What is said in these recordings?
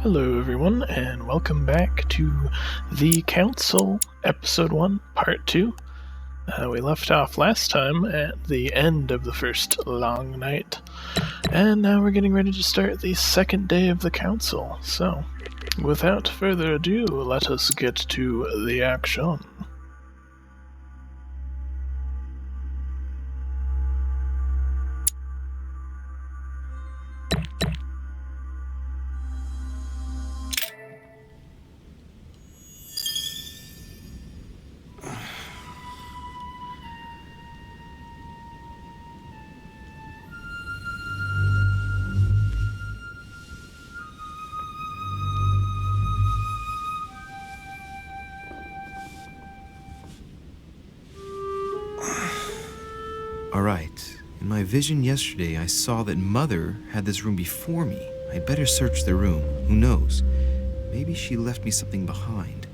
Hello everyone, and welcome back to The Council, Episode 1, Part 2. We left off last time at the end of the first long night, and now we're getting ready to start the second day of the Council. So, without further ado, let us get to the action. Alright, in my vision yesterday I saw that Mother had this room before me. I'd better search the room. Who knows? Maybe she left me something behind.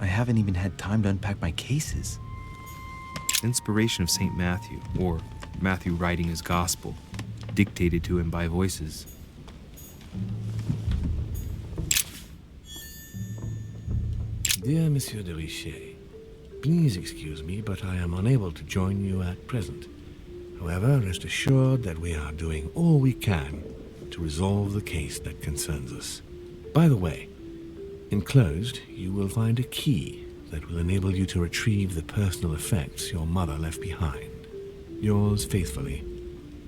I haven't even had time to unpack my cases. Inspiration of St. Matthew, or Matthew writing his gospel, dictated to him by voices. Dear Monsieur de Richet, please excuse me, but I am unable to join you at present. However, rest assured that we are doing all we can to resolve the case that concerns us. By the way, enclosed, you will find a key that will enable you to retrieve the personal effects your mother left behind. Yours faithfully,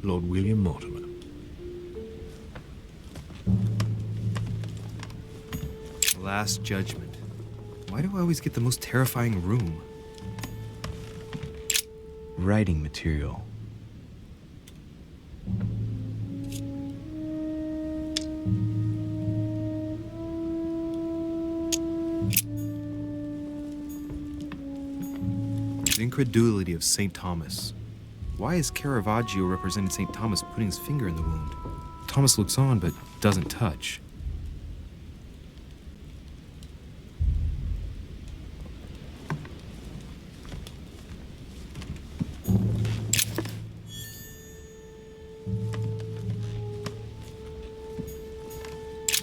Lord William Mortimer. Last Judgment. Why do I always get the most terrifying room? Writing material. The incredulity of St. Thomas. Why is Caravaggio representing St. Thomas putting his finger in the wound? Thomas looks on but doesn't touch.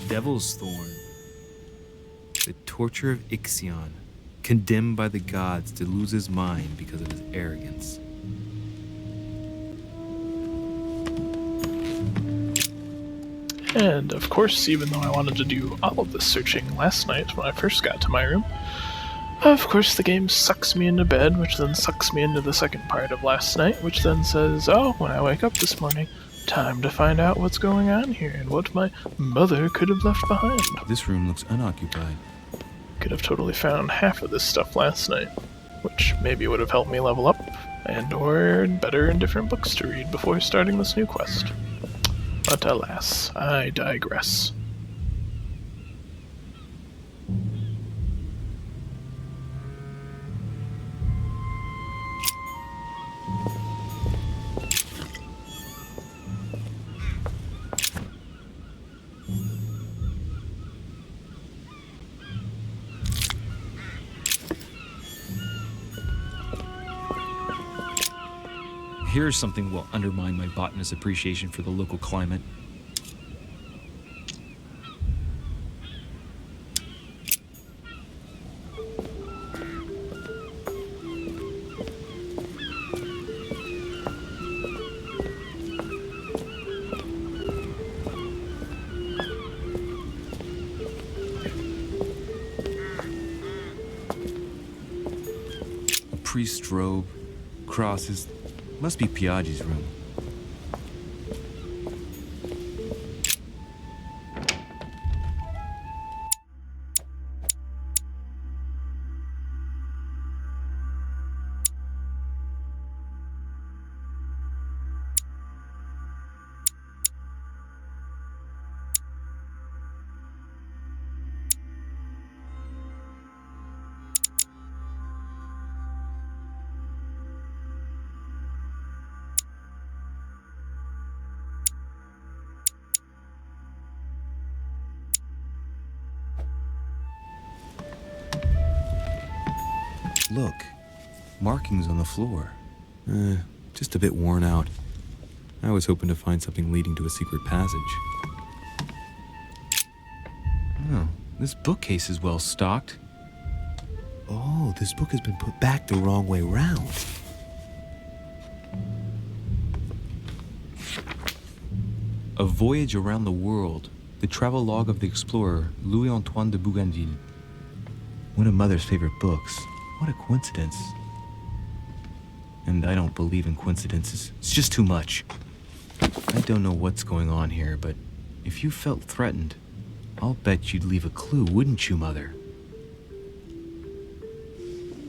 Devil's Thorn. The torture of Ixion, condemned by the gods to lose his mind because of his arrogance. And of course, even though I wanted to do all of this searching last night when I first got to my room, of course the game sucks me into bed, which then sucks me into the second part of last night, which then says, oh, when I wake up this morning, time to find out what's going on here and what my mother could have left behind. This room looks unoccupied. Could have totally found half of this stuff last night, which maybe would have helped me level up, and or better and different books to read before starting this new quest. But alas, I digress. Here's something will undermine my botanist's appreciation for the local climate. A priest's robe, crosses. Must be Piaggi's room. Look, markings on the floor. Just a bit worn out. I was hoping to find something leading to a secret passage. Oh, this bookcase is well stocked. Oh, this book has been put back the wrong way round. A Voyage Around the World, the travelogue of the explorer Louis-Antoine de Bougainville. One of Mother's favorite books. What a coincidence. And I don't believe in coincidences. It's just too much. I don't know what's going on here, but if you felt threatened, I'll bet you'd leave a clue, wouldn't you, Mother?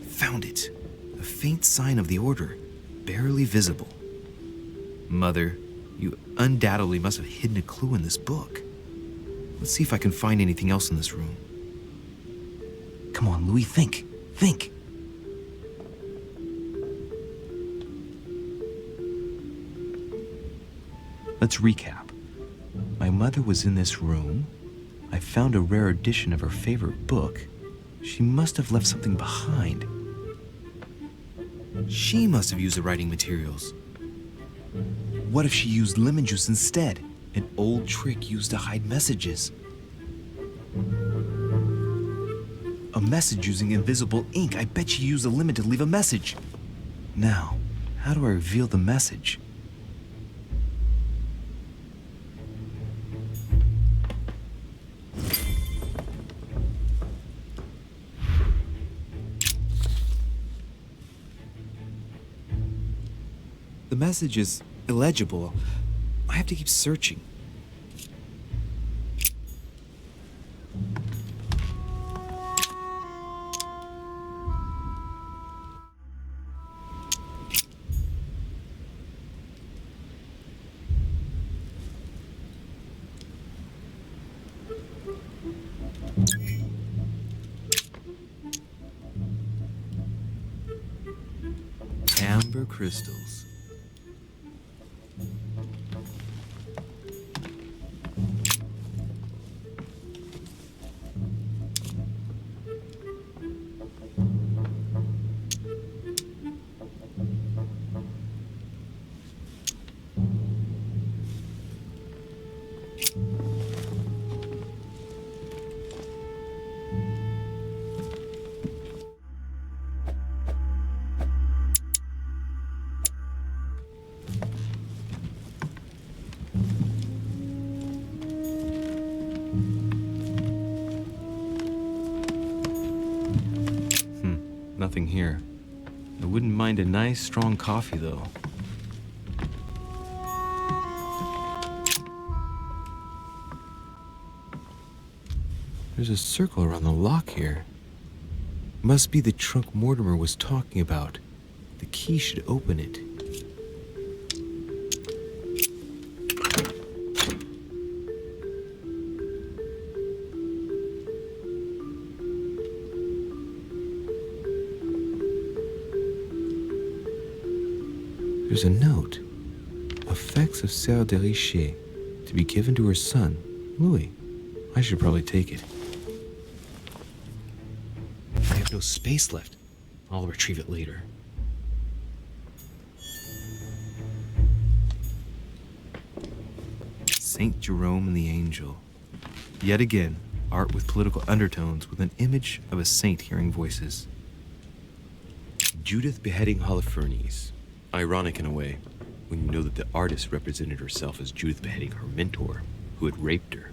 Found it. A faint sign of the order, barely visible. Mother, you undoubtedly must have hidden a clue in this book. Let's see if I can find anything else in this room. Come on, Louis, think. Think. Let's recap. My mother was in this room. I found a rare edition of her favorite book. She must have left something behind. She must have used the writing materials. What if she used lemon juice instead? An old trick used to hide messages. A message using invisible ink. I bet she used a lemon to leave a message. Now, how do I reveal the message? The message is illegible. I have to keep searching. Amber crystals. Nothing here. I wouldn't mind a nice, strong coffee, though. There's a circle around the lock here. Must be the trunk Mortimer was talking about. The key should open it. There's a note. Effects of Sœur de Richet, to be given to her son, Louis. I should probably take it. I have no space left. I'll retrieve it later. Saint Jerome and the Angel. Yet again, art with political undertones with an image of a saint hearing voices. Judith beheading Holofernes. Ironic in a way, when you know that the artist represented herself as Judith beheading her mentor, who had raped her.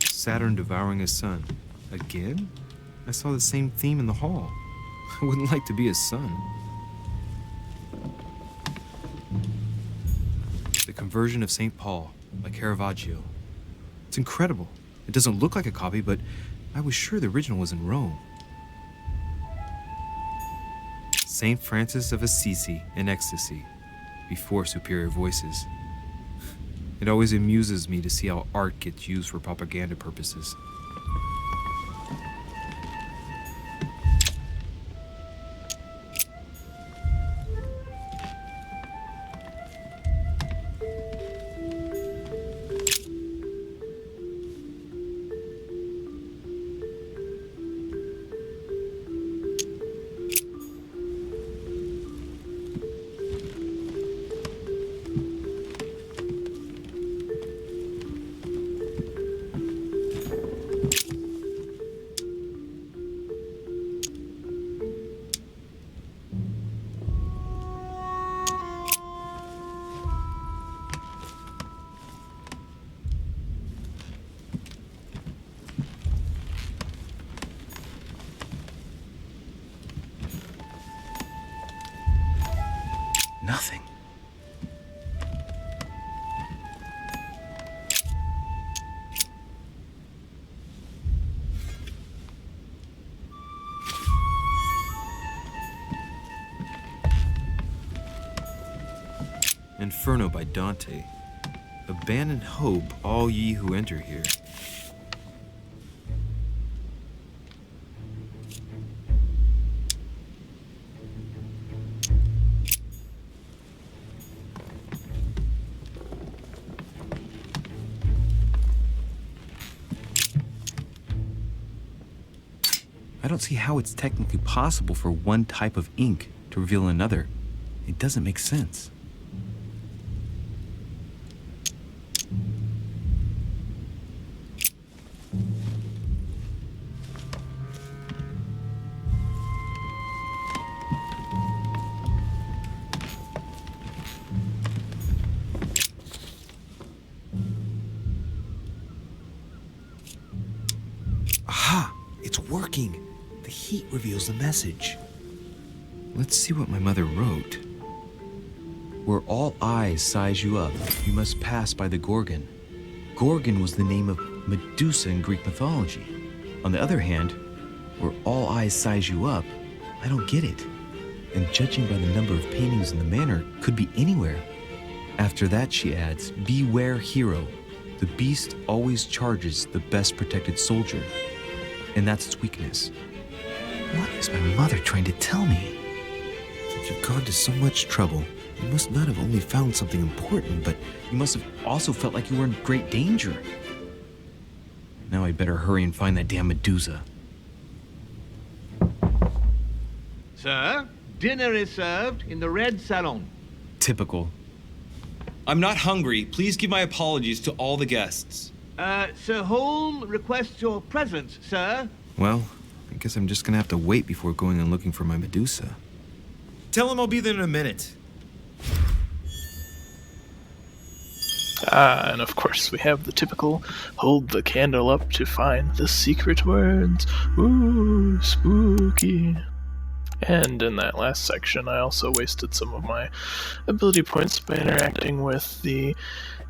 Saturn devouring his son. Again? I saw the same theme in the hall. I wouldn't like to be his son. The Conversion of St. Paul by Caravaggio. It's incredible. It doesn't look like a copy, but I was sure the original was in Rome. St. Francis of Assisi in ecstasy, before superior voices. It always amuses me to see how art gets used for propaganda purposes. nothing. Inferno by Dante. Abandon hope, all ye who enter here. I don't see how it's technically possible for one type of ink to reveal another. It doesn't make sense. Aha! It's working! The heat reveals the message. Let's see what my mother wrote. Where all eyes size you up, you must pass by the Gorgon. Gorgon was the name of Medusa in Greek mythology. On the other hand, where all eyes size you up, I don't get it. And judging by the number of paintings in the manor, could be anywhere. After that, she adds, beware hero. The beast always charges the best protected soldier. And that's its weakness. What is my mother trying to tell me? Since you've gone to so much trouble, you must not have only found something important, but you must have also felt like you were in great danger. Now I'd better hurry and find that damn Medusa. Sir, dinner is served in the red salon. Typical. I'm not hungry. Please give my apologies to all the guests. Sir Holm requests your presence, sir. Well, I guess I'm just gonna have to wait before going and looking for my Medusa. Tell him I'll be there in a minute. And of course we have the typical hold the candle up to find the secret words. Ooh, spooky. And in that last section I also wasted some of my ability points by interacting with the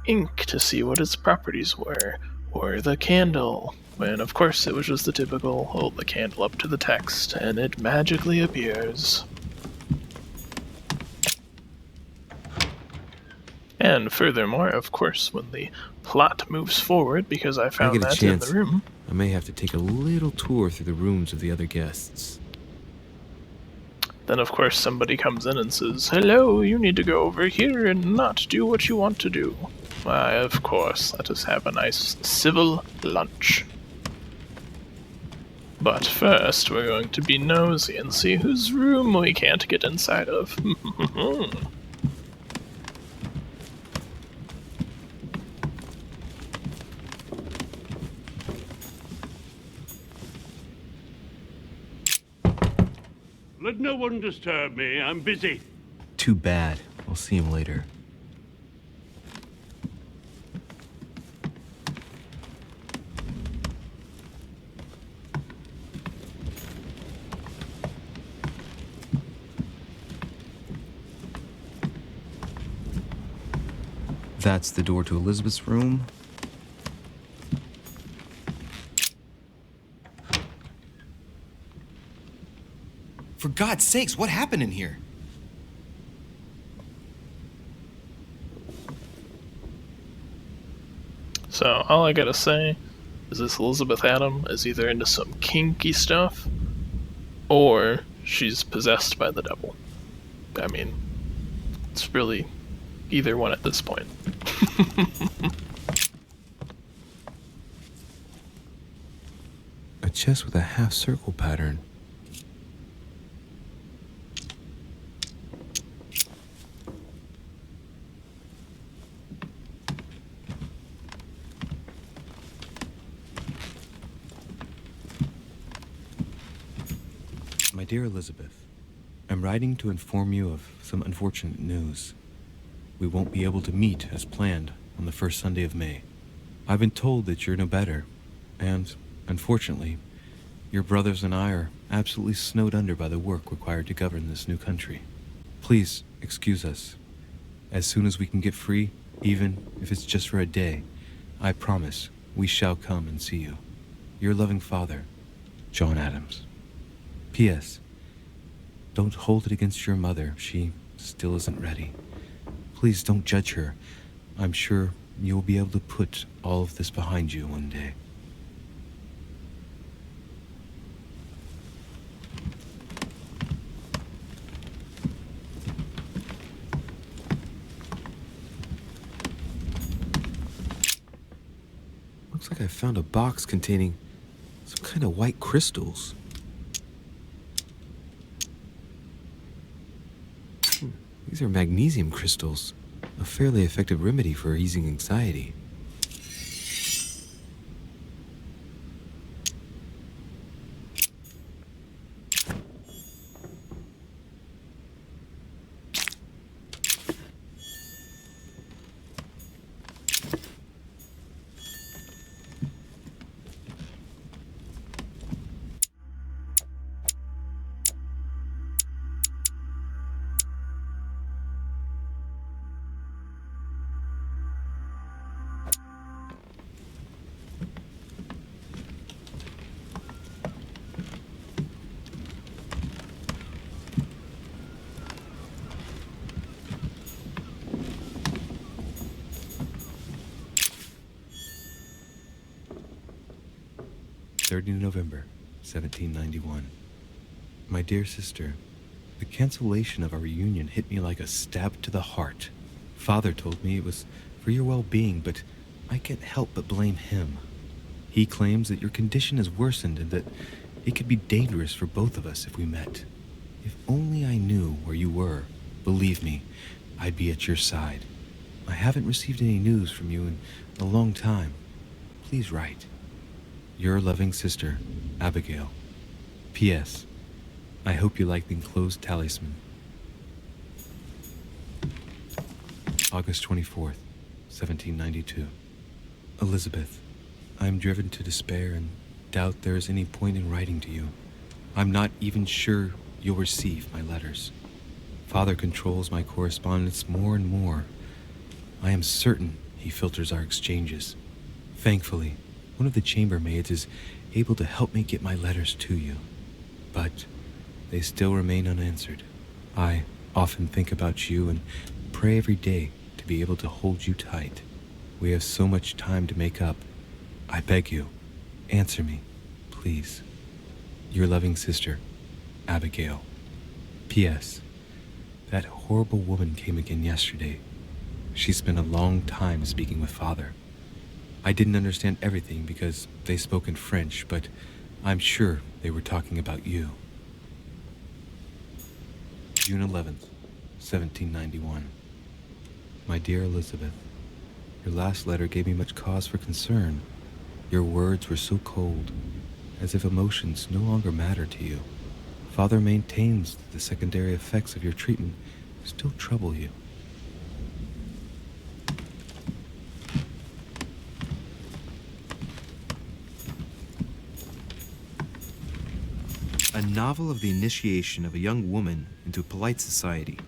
ink to see what its properties were, or the candle, when of course it was just the typical hold the candle up to the text and it magically appears. And furthermore, of course, when the plot moves forward, because I found When I get that a in chance, the room, I may have to take a little tour through the rooms of the other guests. then of course somebody comes in and says, "Hello, you need to go over here and not do what you want to do." Why, of course, let us have a nice civil lunch. But first, we're going to be nosy and see whose room we can't get inside of. Let no one disturb me. I'm busy. Too bad. I'll see him later. That's the door to Elizabeth's room. For God's sakes, what happened in here? So, all I gotta say is this Elizabeth Adam is either into some kinky stuff, or she's possessed by the devil. I mean, it's really either one at this point. A chest with a half-circle pattern. My dear Elizabeth, I'm writing to inform you of some unfortunate news. We won't be able to meet as planned on the first Sunday of May. I've been told that you're no better, and, unfortunately, your brothers and I are absolutely snowed under by the work required to govern this new country. Please, excuse us. As soon as we can get free, even if it's just for a day, I promise we shall come and see you. Your loving father, John Adams. P.S. Don't hold it against your mother. She still isn't ready. Please don't judge her. I'm sure you'll be able to put all of this behind you one day. Looks like I found a box containing some kind of white crystals. These are magnesium crystals, a fairly effective remedy for easing anxiety. November 1791. My dear sister, the cancellation of our reunion hit me like a stab to the heart. Father told me it was for your well-being, but I can't help but blame him. He claims that your condition has worsened and that it could be dangerous for both of us if we met. If only I knew where you were, believe me, I'd be at your side. I haven't received any news from you in a long time. Please write. Your loving sister, Abigail. P.S. I hope you like the enclosed talisman. August 24th, 1792. Elizabeth, I am driven to despair and doubt there is any point in writing to you. I'm not even sure you'll receive my letters. Father controls my correspondence more and more. I am certain he filters our exchanges. Thankfully, one of the chambermaids is able to help me get my letters to you. But they still remain unanswered. I often think about you and pray every day to be able to hold you tight. We have so much time to make up. I beg you, answer me, please. Your loving sister, Abigail. P.S. That horrible woman came again yesterday. She spent a long time speaking with Father. I didn't understand everything because they spoke in French, but I'm sure they were talking about you. June 11th, 1791. My dear Elizabeth, your last letter gave me much cause for concern. Your words were so cold, as if emotions no longer matter to you. Father maintains that the secondary effects of your treatment still trouble you. A novel of the initiation of a young woman into polite society.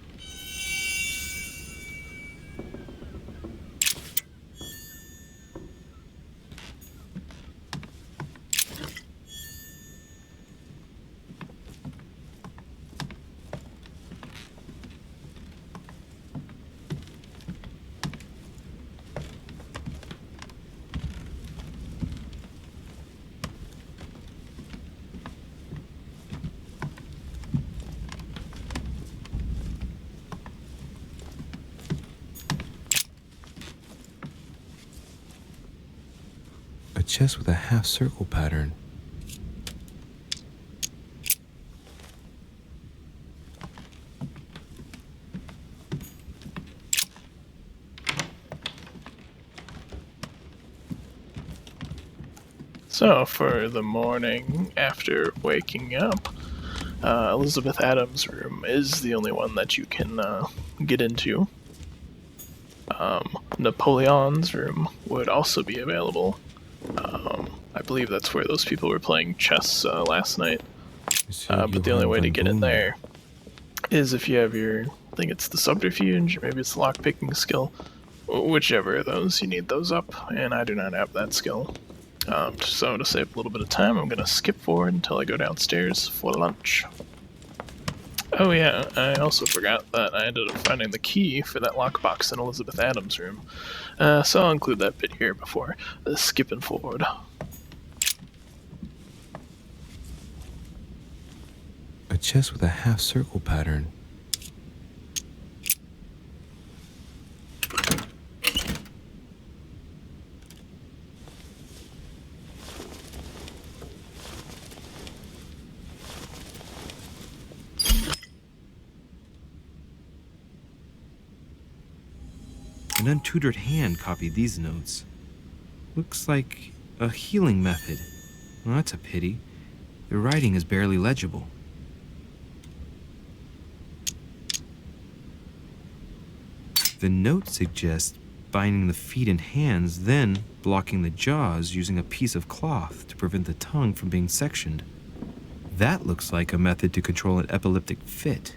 A chest with a half-circle pattern. So, for the morning after waking up, Elizabeth Adams' room is the only one that you can get into. Napoleon's room would also be available. I believe that's where those people were playing chess last night. But the only way to get in there is if you have your think it's the subterfuge, maybe it's the lockpicking skill. Whichever of those, you need those up, and I do not have that skill. So to save a little bit of time, I'm going to skip forward until I go downstairs for lunch. Oh yeah, I also forgot that I ended up finding the key for that lockbox in Elizabeth Adams' room. So I'll include that bit here before skipping forward. A chest with a half-circle pattern. An untutored hand copied these notes. Looks like a healing method. Well, that's a pity. The writing is barely legible. The note suggests binding the feet and hands, then blocking the jaws using a piece of cloth to prevent the tongue from being sectioned. That looks like a method to control an epileptic fit.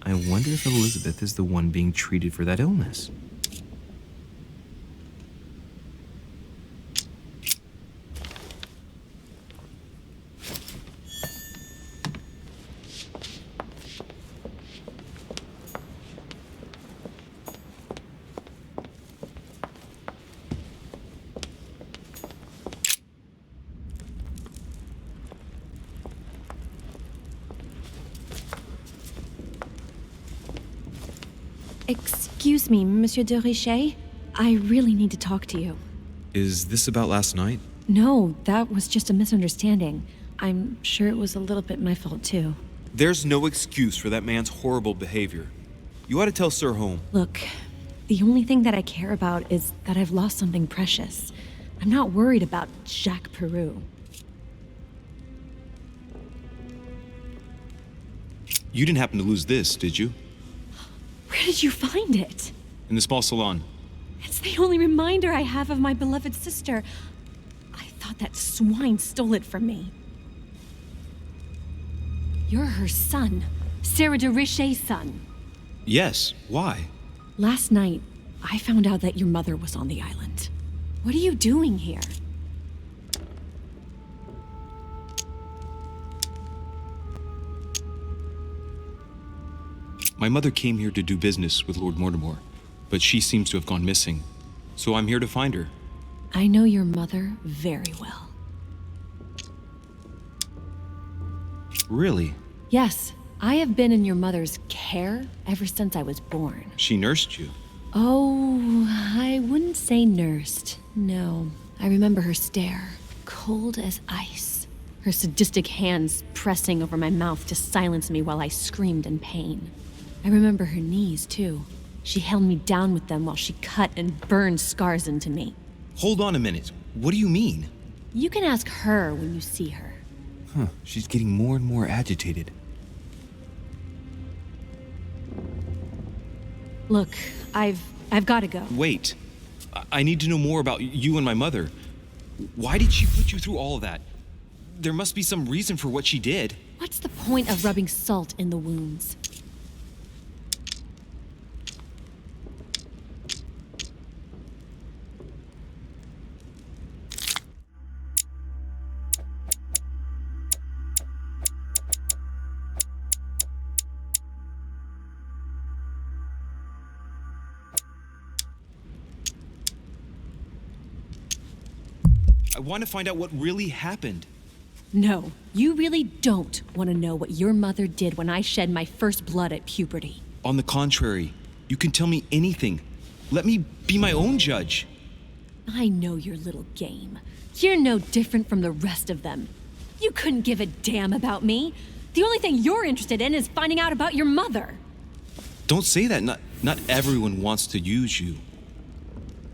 I wonder if Elizabeth is the one being treated for that illness. Excuse me, Monsieur de Richet. I really need to talk to you. Is this about last night? No, that was just a misunderstanding. I'm sure it was a little bit my fault, too. There's no excuse for that man's horrible behavior. You ought to tell Sir Holmes. Look, the only thing that I care about is that I've lost something precious. I'm not worried about Jacques Peru. You didn't happen to lose this, did you? Where did you find it? In the small salon. It's the only reminder I have of my beloved sister. I thought that swine stole it from me. You're her son, Sarah de Richet's son. Yes, why? Last night, I found out that your mother was on the island. What are you doing here? My mother came here to do business with Lord Mortimer, but she seems to have gone missing. So I'm here to find her. I know your mother very well. Really? Yes, I have been in your mother's care ever since I was born. She nursed you. Oh, I wouldn't say nursed. No, I remember her stare, cold as ice. Her sadistic hands pressing over my mouth to silence me while I screamed in pain. I remember her knees, too. She held me down with them while she cut and burned scars into me. Hold on a minute. What do you mean? You can ask her when you see her. Huh, she's getting more and more agitated. Look, I've got to go. Wait. I need to know more about you and my mother. Why did she put you through all of that? There must be some reason for what she did. What's the point of rubbing salt in the wounds? I want to find out what really happened. No, you really don't want to know what your mother did when I shed my first blood at puberty. On the contrary, you can tell me anything. Let me be my own judge. I know your little game. You're no different from the rest of them. You couldn't give a damn about me. The only thing you're interested in is finding out about your mother. Don't say that. Not everyone wants to use you.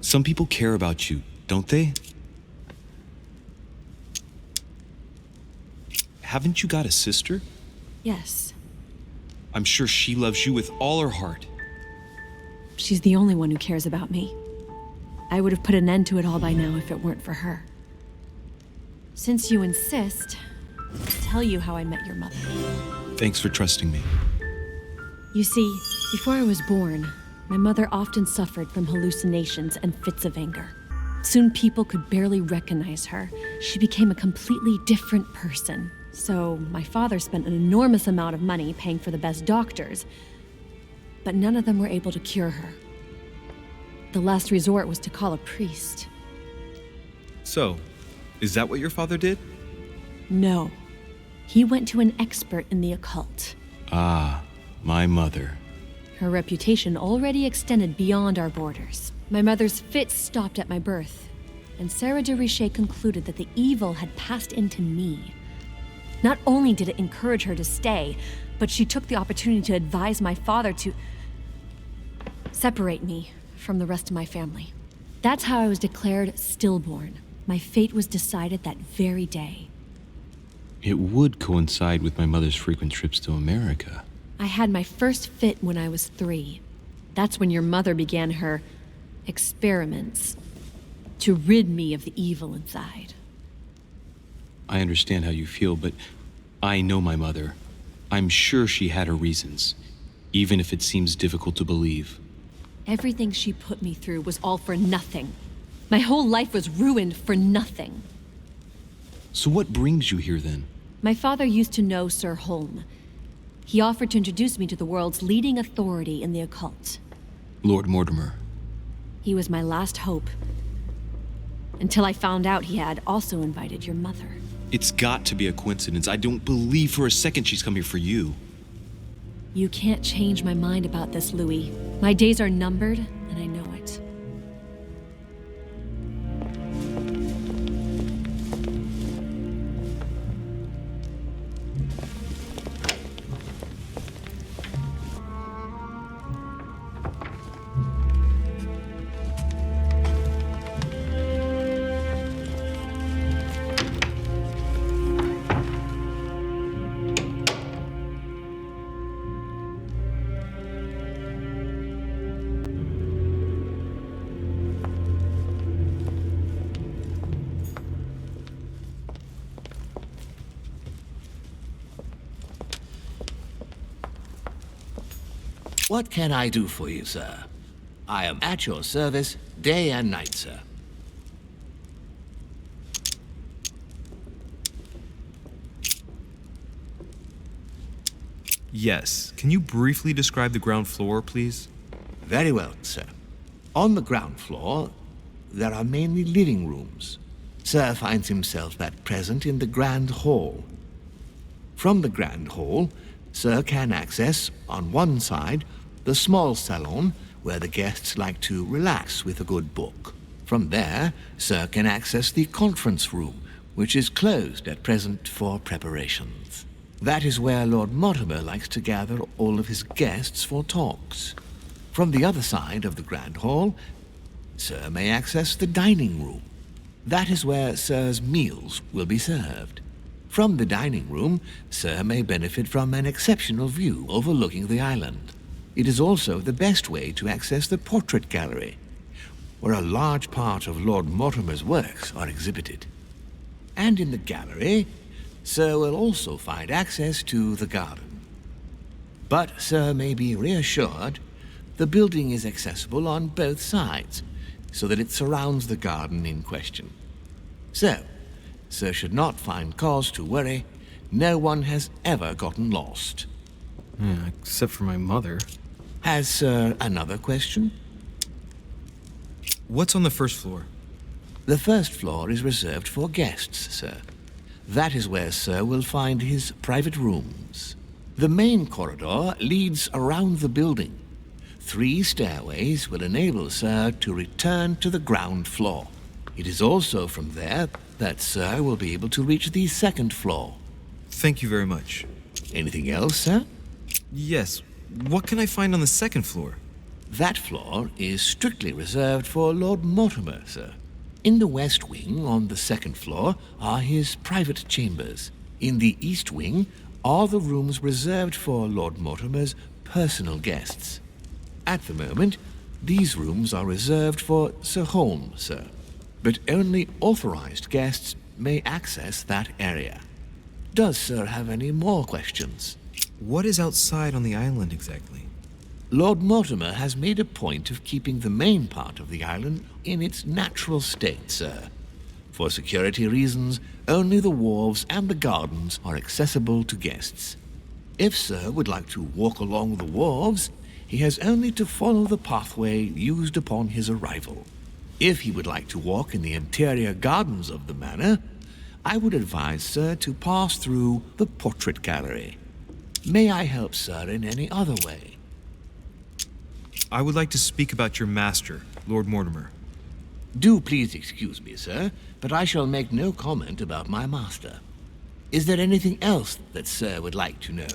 Some people care about you, don't they? Haven't you got a sister? Yes. I'm sure she loves you with all her heart. She's the only one who cares about me. I would have put an end to it all by now if it weren't for her. Since you insist, I'll tell you how I met your mother. Thanks for trusting me. You see, Before I was born, my mother often suffered from hallucinations and fits of anger. Soon people could barely recognize her. She became a completely different person. So my father spent an enormous amount of money paying for the best doctors, but none of them were able to cure her. The last resort was to call a priest. So, is that what your father did? No. He went to an expert in the occult. Ah, my mother. Her reputation already extended beyond our borders. My mother's fits stopped at my birth, and Sarah de Richet concluded that the evil had passed into me. Not only did it encourage her to stay, but she took the opportunity to advise my father to separate me from the rest of my family. That's how I was declared stillborn. My fate was decided that very day. It would coincide with my mother's frequent trips to America. I had my first fit when I was 3. That's when your mother began her experiments to rid me of the evil inside. I understand how you feel, but I know my mother. I'm sure she had her reasons, even if it seems difficult to believe. Everything she put me through was all for nothing. My whole life was ruined for nothing. So what brings you here then? My father used to know Sir Holm. He offered to introduce me to the world's leading authority in the occult. Lord Mortimer. He was my last hope. Until I found out he had also invited your mother. It's got to be a coincidence. I don't believe for a second she's come here for you. You can't change my mind about this, Louis. My days are numbered, and I know it. What can I do for you, sir? I am at your service day and night, sir. Yes. Can you briefly describe the ground floor, please? Very well, sir. On the ground floor, there are mainly living rooms. Sir finds himself at present in the Grand Hall. From the Grand Hall, Sir can access, on one side, the small salon, where the guests like to relax with a good book. From there, Sir can access the conference room, which is closed at present for preparations. That is where Lord Mortimer likes to gather all of his guests for talks. From the other side of the Grand Hall, Sir may access the dining room. That is where Sir's meals will be served. From the dining room, Sir may benefit from an exceptional view overlooking the island. It is also the best way to access the portrait gallery, where a large part of Lord Mortimer's works are exhibited. And in the gallery, Sir will also find access to the garden. But Sir may be reassured the building is accessible on both sides, so that it surrounds the garden in question. So, Sir should not find cause to worry. No one has ever gotten lost. Yeah, except for my mother. Has Sir another question? What's on the first floor? The first floor is reserved for guests, sir. That is where Sir will find his private rooms. The main corridor leads around the building. 3 stairways will enable Sir to return to the ground floor. It is also from there that Sir will be able to reach the second floor. Thank you very much. Anything else, sir? Yes. What can I find on the second floor? That floor is strictly reserved for Lord Mortimer, sir. In the west wing, on the second floor, are his private chambers. In the east wing are the rooms reserved for Lord Mortimer's personal guests. At the moment, these rooms are reserved for Sir Holm, sir. But only authorized guests may access that area. Does Sir have any more questions? What is outside on the island exactly? Lord Mortimer has made a point of keeping the main part of the island in its natural state, sir. For security reasons, only the wharves and the gardens are accessible to guests. If Sir would like to walk along the wharves, he has only to follow the pathway used upon his arrival. If he would like to walk in the interior gardens of the manor, I would advise Sir to pass through the portrait gallery. May I help Sir in any other way? I would like to speak about your master, Lord Mortimer. Do please excuse me, sir, but I shall make no comment about my master. Is there anything else that Sir would like to know?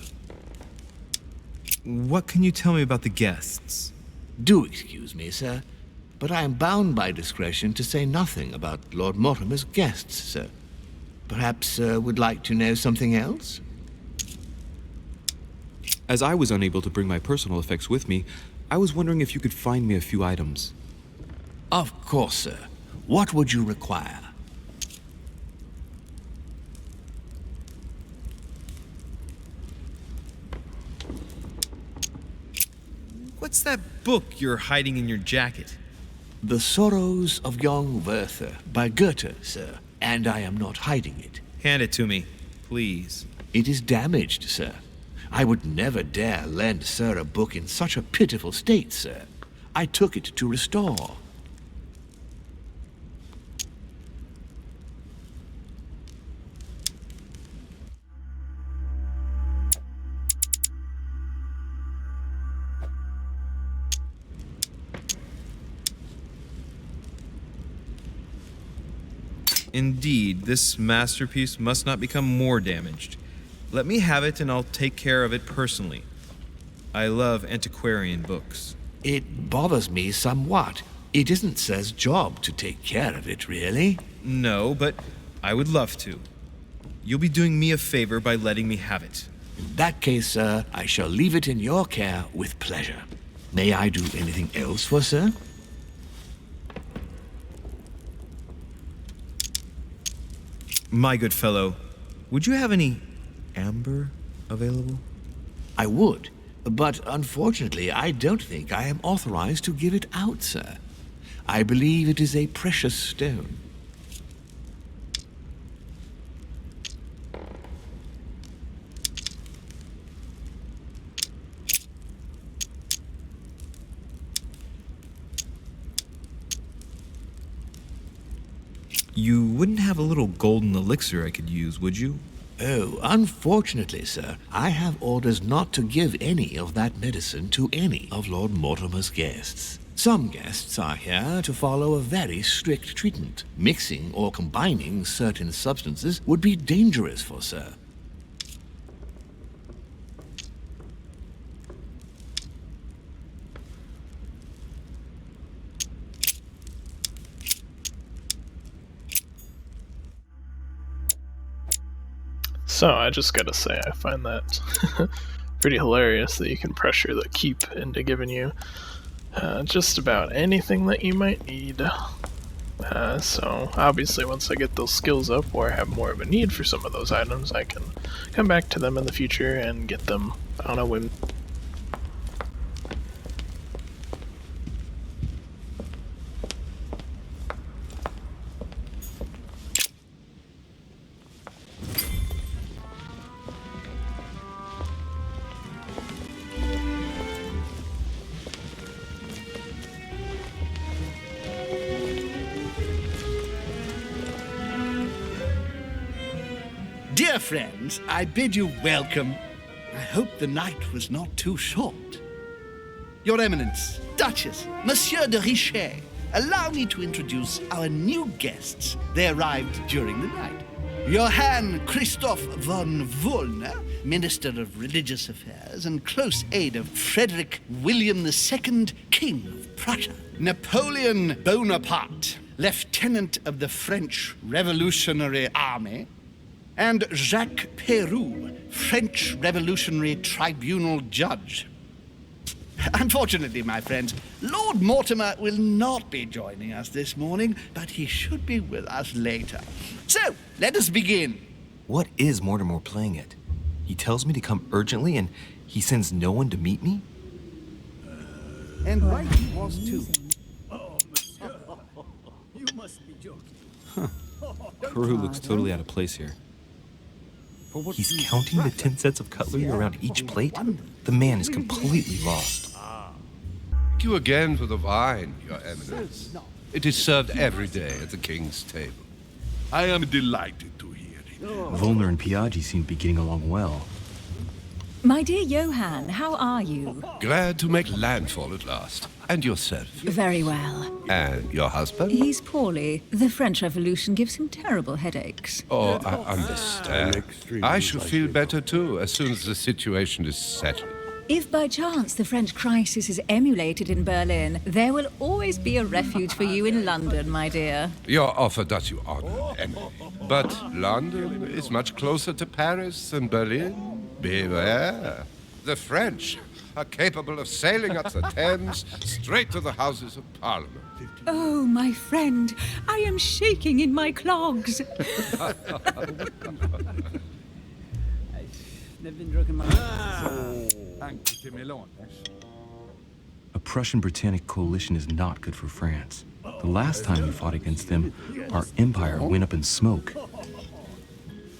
What can you tell me about the guests? Do excuse me, sir, but I am bound by discretion to say nothing about Lord Mortimer's guests, sir. Perhaps Sir would like to know something else? As I was unable to bring my personal effects with me, I was wondering if you could find me a few items. Of course, sir. What would you require? What's that book you're hiding in your jacket? The Sorrows of Young Werther by Goethe, sir, and I am not hiding it. Hand it to me, please. It is damaged, sir. I would never dare lend Sir a book in such a pitiful state, sir. I took it to restore. Indeed, this masterpiece must not become more damaged. Let me have it and I'll take care of it personally. I love antiquarian books. It bothers me somewhat. It isn't Sir's job to take care of it, really. No, but I would love to. You'll be doing me a favor by letting me have it. In that case, sir, I shall leave it in your care with pleasure. May I do anything else for Sir? My good fellow, would you have any amber available? I would, but unfortunately I don't think I am authorized to give it out, sir. I believe it is a precious stone. You wouldn't have a little golden elixir I could use, would you? Oh, unfortunately, sir, I have orders not to give any of that medicine to any of Lord Mortimer's guests. Some guests are here to follow a very strict treatment. Mixing or combining certain substances would be dangerous for Sir. So, I just gotta say, I find that pretty hilarious that you can pressure the keep into giving you just about anything that you might need. So, obviously, once I get those skills up or have more of a need for some of those items, I can come back to them in the future and get them on a whim. Dear friends, I bid you welcome. I hope the night was not too short. Your Eminence, Duchess, Monsieur de Richet, allow me to introduce our new guests. They arrived during the night. Johann Christoph von Wollner, Minister of Religious Affairs and close aide of Frederick William II, King of Prussia. Napoleon Bonaparte, Lieutenant of the French Revolutionary Army. And Jacques Peroux, French Revolutionary Tribunal Judge. Unfortunately, my friends, Lord Mortimer will not be joining us this morning, but he should be with us later. So, let us begin. What is Mortimer playing at? He tells me to come urgently and he sends no one to meet me? And right he was too. You must be joking. Kuru looks totally out of place here. He's counting the 10 sets of cutlery around each plate? The man is completely lost. Thank you again for the wine, Your Eminence. It is served every day at the king's table. I am delighted to hear it. Volner and Piaggi seem to be getting along well. My dear Johann, how are you? Glad to make landfall at last. And yourself? Very well. And your husband? He's poorly. The French Revolution gives him terrible headaches. Oh, I understand. I shall feel better too as soon as the situation is settled. If by chance the French crisis is emulated in Berlin, there will always be a refuge for you in London, my dear. Your offer does you honor, Emily. But London is much closer to Paris than Berlin. Beware. The French are capable of sailing up the Thames straight to the Houses of Parliament. Oh, my friend, I am shaking in my clogs. A Prussian-Britannic coalition is not good for France. The last time we fought against them, our empire went up in smoke.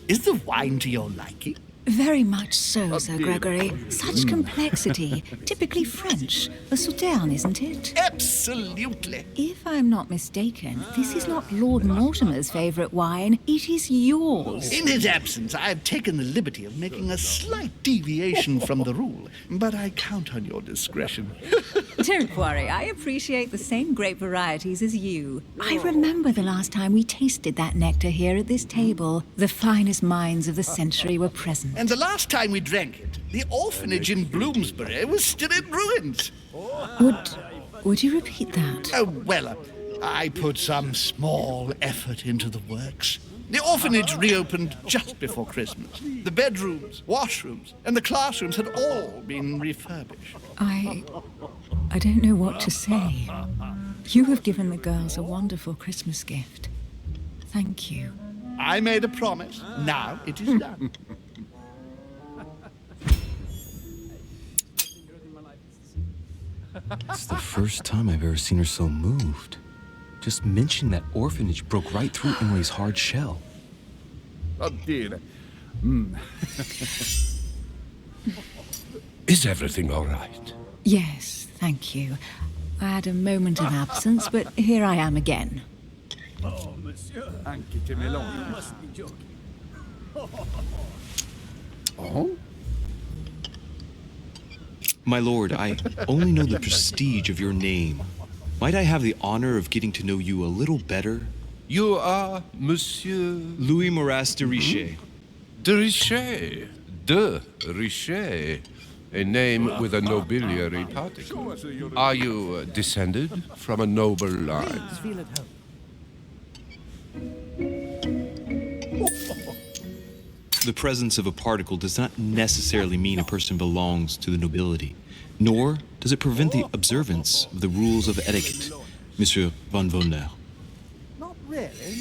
Is the wine to your liking? Very much so, Sir Gregory. Such complexity. Typically French. A Sauterne, isn't it? Absolutely. If I'm not mistaken, this is not Lord Mortimer's favourite wine. It is yours. In his absence, I have taken the liberty of making a slight deviation from the rule, but I count on your discretion. Don't worry, I appreciate the same grape varieties as you. I remember the last time we tasted that nectar here at this table. The finest minds of the century were present. And the last time we drank it, the orphanage in Bloomsbury was still in ruins. Would you repeat that? Oh, well, I put some small effort into the works. The orphanage reopened just before Christmas. The bedrooms, washrooms, and the classrooms had all been refurbished. I don't know what to say. You have given the girls a wonderful Christmas gift. Thank you. I made a promise. Now it is done. It's the first time I've ever seen her so moved. Just mentioning that orphanage broke right through Emily's hard shell. Oh dear. Is everything all right? Yes, thank you. I had a moment of absence, but here I am again. Oh, monsieur. You must be joking. Oh? My lord, I only know the prestige of your name. Might I have the honor of getting to know you a little better? You are Monsieur... Louis Maras de Richet. De Richet. De Richet. A name with a nobiliary particle. Are you descended from a noble line? The presence of a particle does not necessarily mean a person belongs to the nobility, nor does it prevent the observance of the rules of etiquette, Monsieur von Volner. Not really,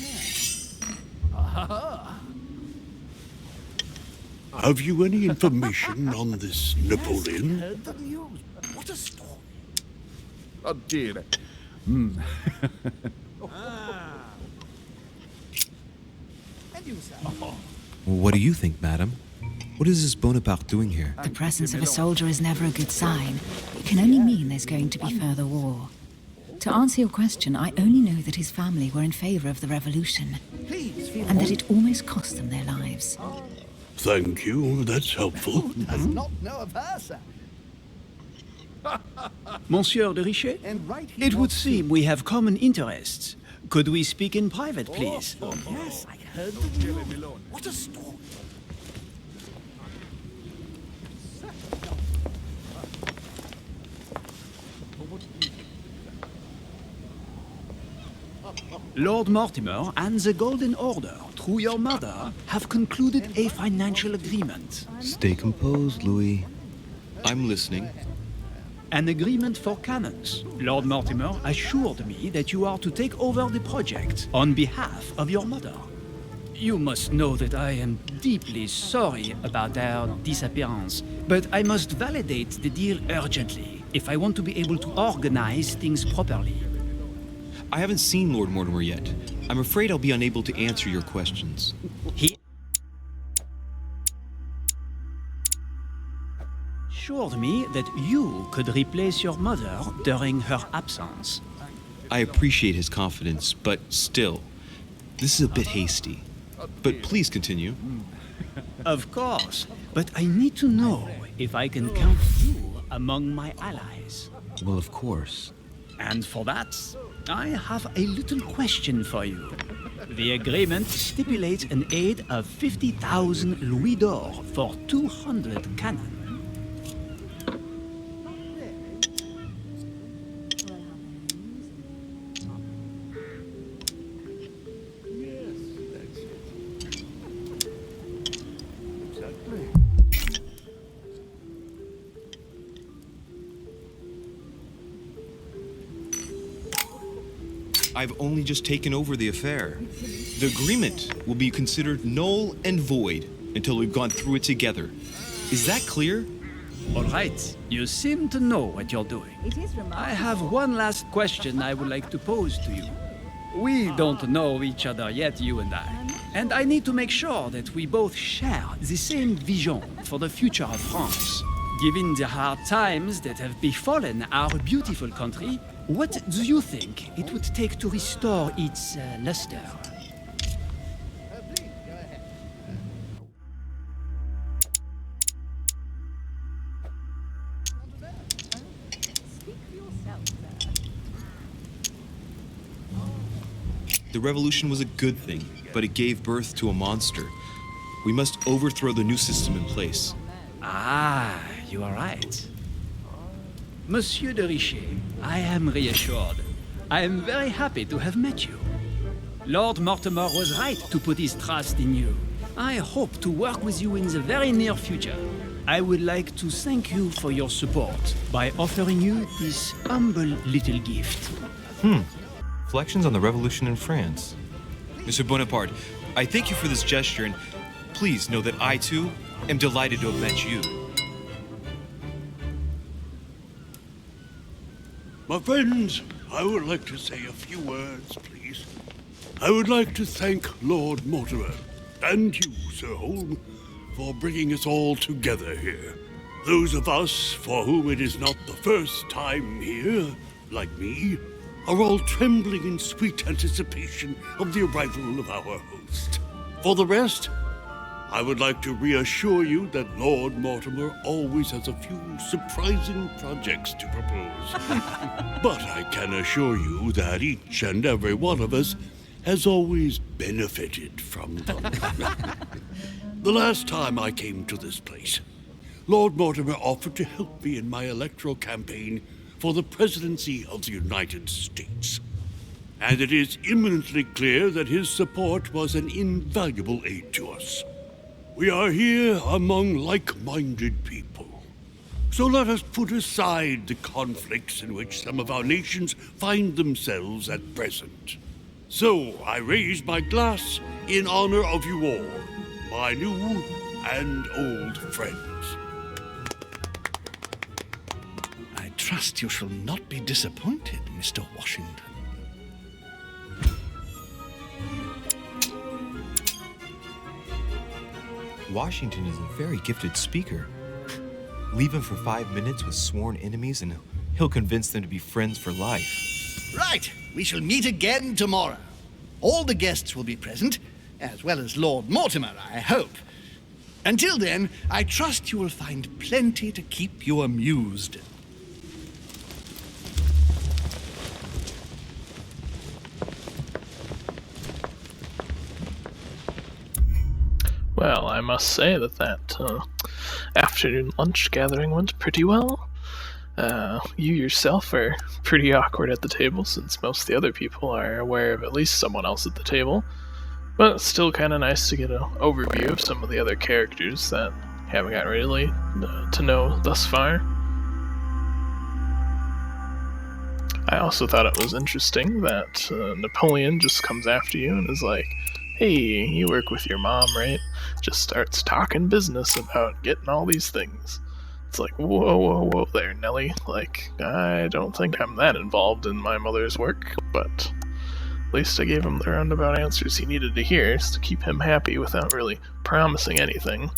Have you any information on this Napoleon? Heard the news. What a story. Oh dear. And you, sir? What do you think, madam? What is this Bonaparte doing here? The presence of a soldier is never a good sign. It can only mean there's going to be further war. To answer your question, I only know that his family were in favor of the revolution, and that it almost cost them their lives. Thank you, that's helpful. Who does not know of her, sir? Monsieur de Richet? And right he It would was seem we have common interests. Could we speak in private, please? too. Yes, I heard the news. What a story. Lord Mortimer and the Golden Order, through your mother, have concluded a financial agreement. Stay composed, Louis. I'm listening. An agreement for cannons. Lord Mortimer assured me that you are to take over the project on behalf of your mother. You must know that I am deeply sorry about their disappearance, but I must validate the deal urgently. if I want to be able to organize things properly. I haven't seen Lord Mortimer yet. I'm afraid I'll be unable to answer your questions. He assured me that you could replace your mother during her absence. I appreciate his confidence, but still, this is a bit hasty. But please continue. Of course, but I need to know if I can count you among my allies. Well, of course. And for that, I have a little question for you. The agreement stipulates an aid of 50,000 louis d'or for 200 cannon. I've only just taken over the affair. The agreement will be considered null and void until we've gone through it together. Is that clear? All right, you seem to know what you're doing. I have one last question I would like to pose to you. We don't know each other yet, you and I need to make sure that we both share the same vision for the future of France. Given the hard times that have befallen our beautiful country, what do you think it would take to restore its luster? The revolution was a good thing, but it gave birth to a monster. We must overthrow the new system in place. Ah, you are right. Monsieur de Richet, I am reassured. I am very happy to have met you. Lord Mortimer was right to put his trust in you. I hope to work with you in the very near future. I would like to thank you for your support by offering you this humble little gift. Reflections on the revolution in France. Mr. Bonaparte, I thank you for this gesture, and please know that I, too, am delighted to have met you. My friends, I would like to say a few words, please. I would like to thank Lord Mortimer, and you, Sir Holm, for bringing us all together here. Those of us for whom it is not the first time here, like me, are all trembling in sweet anticipation of the arrival of our host. For the rest, I would like to reassure you that Lord Mortimer always has a few surprising projects to propose. But I can assure you that each and every one of us has always benefited from them. The last time I came to this place, Lord Mortimer offered to help me in my electoral campaign for the presidency of the United States. And it is eminently clear that his support was an invaluable aid to us. We are here among like-minded people. So let us put aside the conflicts in which some of our nations find themselves at present. So I raise my glass in honor of you all, my new and old friends. I trust you shall not be disappointed, Mr. Washington. Washington is a very gifted speaker. Leave him for 5 minutes with sworn enemies and he'll convince them to be friends for life. Right, we shall meet again tomorrow. All the guests will be present, as well as Lord Mortimer, I hope. Until then, I trust you will find plenty to keep you amused. Well, I must say that afternoon lunch gathering went pretty well. You yourself are pretty awkward at the table, since most of the other people are aware of at least someone else at the table. But it's still kind of nice to get an overview of some of the other characters that haven't got really to know thus far. I also thought it was interesting that Napoleon just comes after you and is like, "Hey, you work with your mom, right?" Just starts talking business about getting all these things. It's like, whoa, whoa, whoa there, Nelly. Like, I don't think I'm that involved in my mother's work, but at least I gave him the roundabout answers he needed to hear to keep him happy without really promising anything.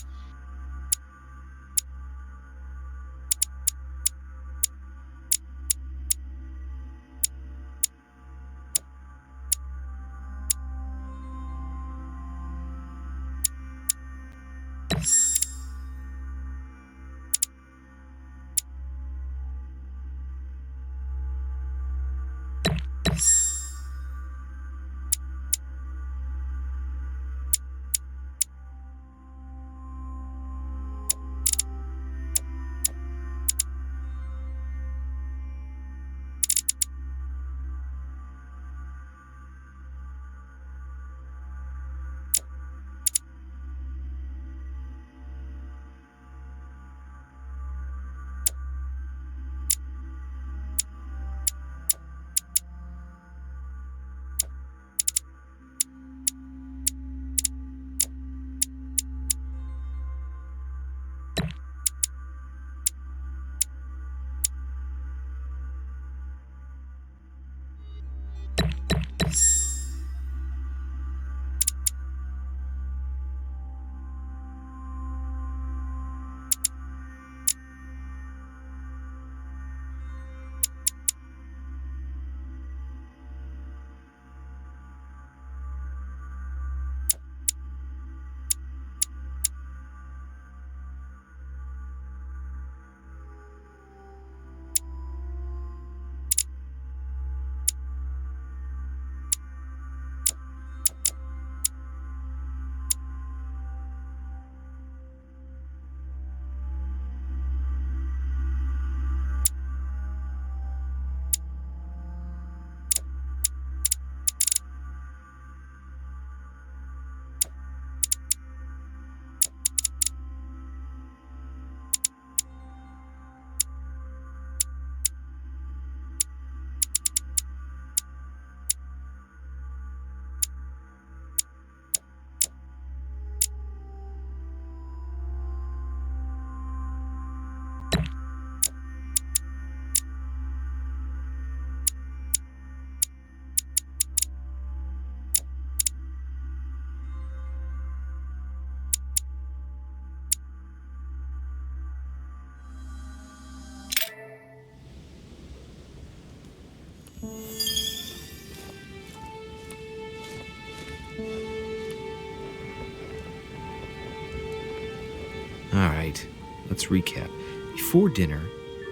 Alright, let's recap. Before dinner,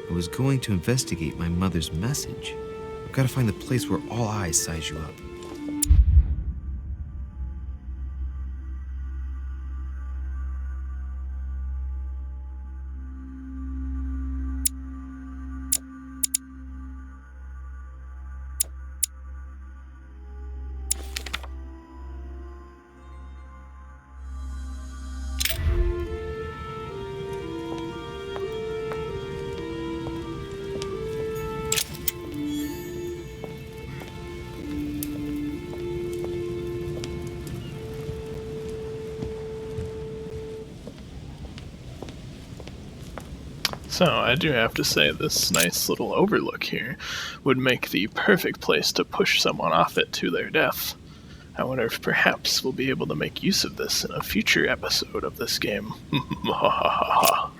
I was going to investigate my mother's message. I've got to find the place where all eyes size you up. So, I do have to say, this nice little overlook here would make the perfect place to push someone off it to their death. I wonder if perhaps we'll be able to make use of this in a future episode of this game. Ha ha ha ha.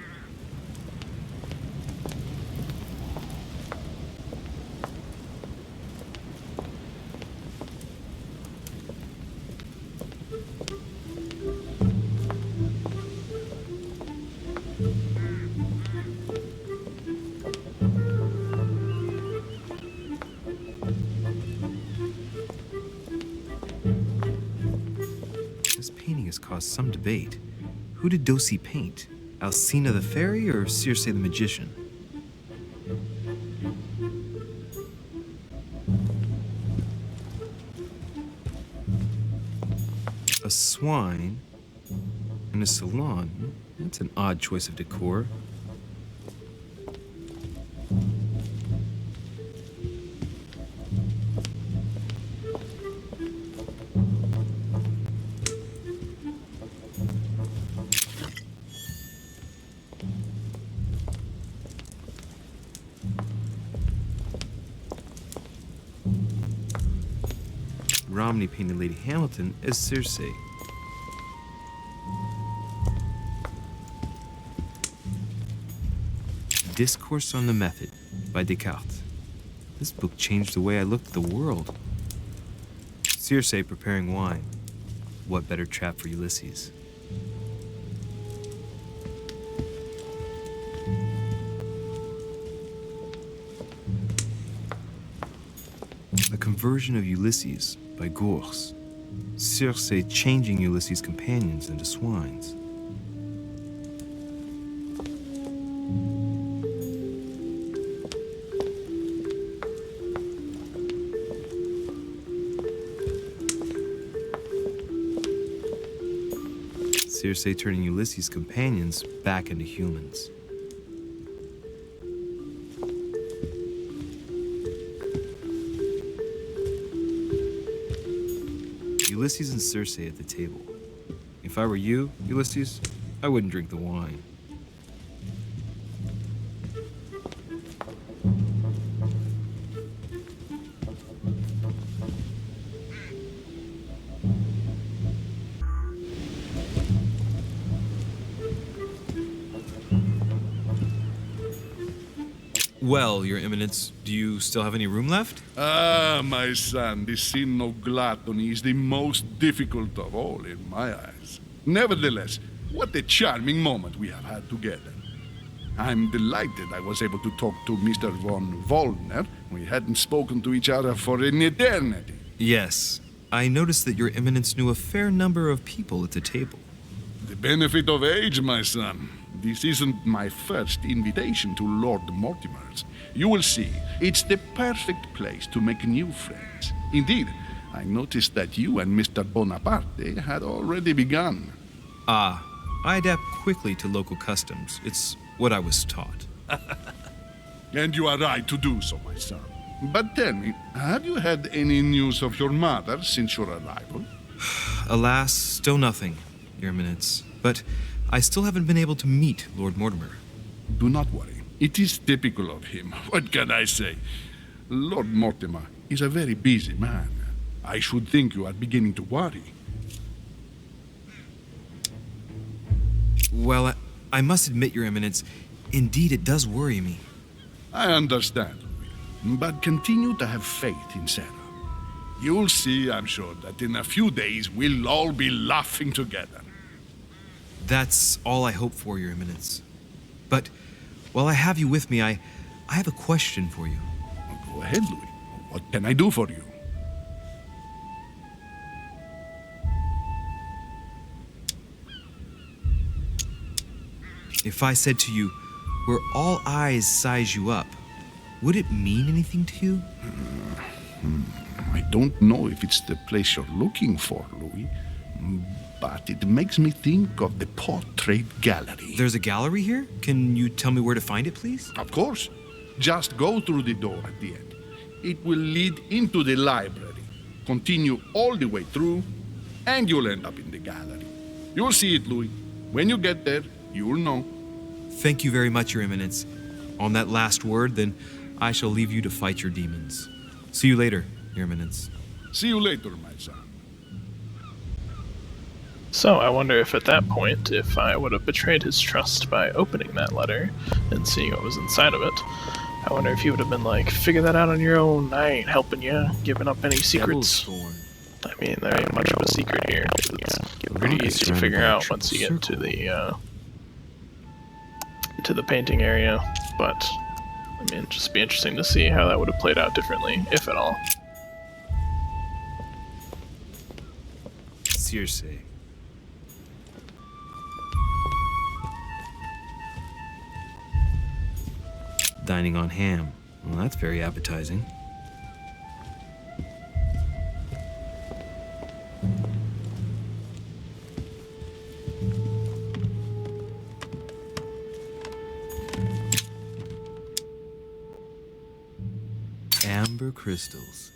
This painting has caused some debate. Who did Dosey paint? Alcina the fairy or Circe the magician? A swine and a salon. That's an odd choice of decor. Romney painted Lady Hamilton as Circe. Discourse on the Method by Descartes. This book changed the way I looked at the world. Circe preparing wine. What better trap for Ulysses? The Conversion of Ulysses by Gors. Circe changing Ulysses' companions into swines. Circe turning Ulysses' companions back into humans. Ulysses and Circe at the table. If I were you, Ulysses, I wouldn't drink the wine. Well, Your Eminence, do you still have any room left? Ah, my son, the sin of gluttony is the most difficult of all in my eyes. Nevertheless, what a charming moment we have had together. I'm delighted I was able to talk to Mr. von Wollner. We hadn't spoken to each other for an eternity. Yes. I noticed that Your Eminence knew a fair number of people at the table. The benefit of age, my son. This isn't my first invitation to Lord Mortimer's. You will see, it's the perfect place to make new friends. Indeed, I noticed that you and Mr. Bonaparte had already begun. Ah, I adapt quickly to local customs. It's what I was taught. And you are right to do so, my son. But tell me, have you had any news of your mother since your arrival? Alas, still nothing, Your Eminence. But I still haven't been able to meet Lord Mortimer. Do not worry. It is typical of him. What can I say? Lord Mortimer is a very busy man. I should think you are beginning to worry. Well, I must admit, Your Eminence, indeed it does worry me. I understand, but continue to have faith in Sarah. You'll see, I'm sure, that in a few days we'll all be laughing together. That's all I hope for, Your Eminence. But while I have you with me, I have a question for you. Go ahead, Louis. What can I do for you? If I said to you, where all eyes size you up, would it mean anything to you? I don't know if it's the place you're looking for, Louis, but it makes me think of the portrait gallery. There's a gallery here? Can you tell me where to find it, please? Of course. Just go through the door at the end. It will lead into the library. Continue all the way through, and you'll end up in the gallery. You'll see it, Louis. When you get there, you'll know. Thank you very much, Your Eminence. On that last word, then, I shall leave you to fight your demons. See you later, Your Eminence. See you later, my son. So I wonder if at that point, if I would have betrayed his trust by opening that letter and seeing what was inside of it, I wonder if he would have been like, figure that out on your own, I ain't helping you, giving up any secrets. I mean, there ain't much of a secret here. It's pretty easy to figure out once you get to the painting area, but I mean, it'd just be interesting to see how that would have played out differently, if at all. Circe. Dining on ham. Well, that's very appetizing. Amber crystals.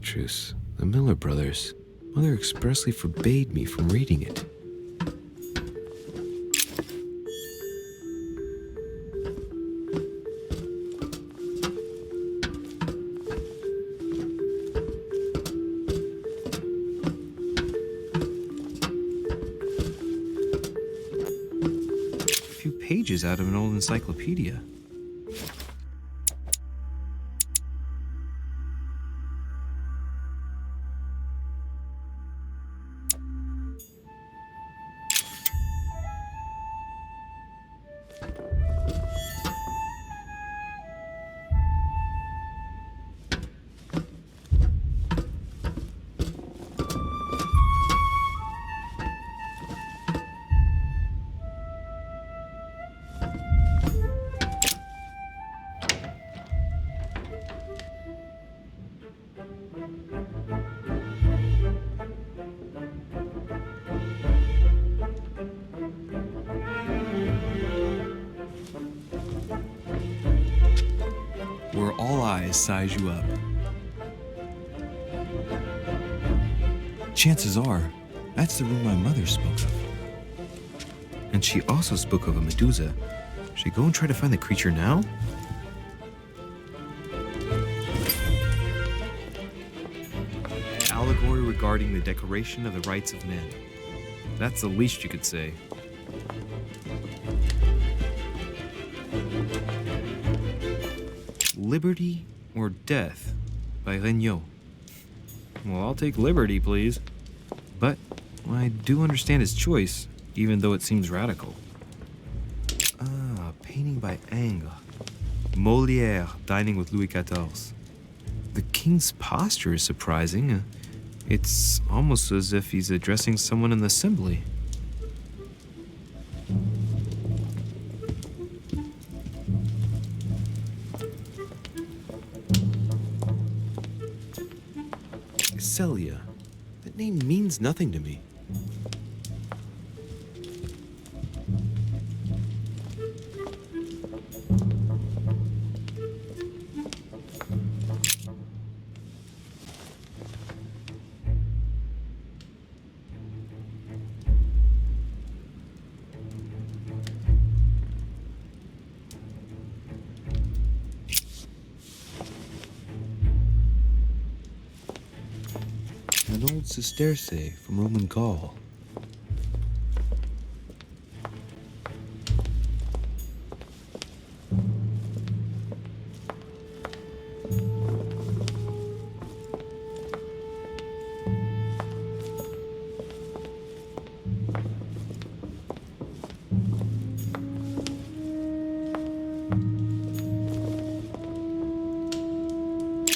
actress, the Miller brothers. Mother expressly forbade me from reading it. A few pages out of an old encyclopedia. Where all eyes size you up. Chances are, that's the room my mother spoke of. And she also spoke of a Medusa. Should I go and try to find the creature now? Allegory regarding the declaration of the rights of men. That's the least you could say. Liberty or Death by Regnault. Well, I'll take liberty, please. But I do understand his choice, even though it seems radical. Ah, painting by Ingres. Molière dining with Louis XIV. The king's posture is surprising. It's almost as if he's addressing someone in the assembly. Celia. That name means nothing to me. An old sesterce from Roman Gaul.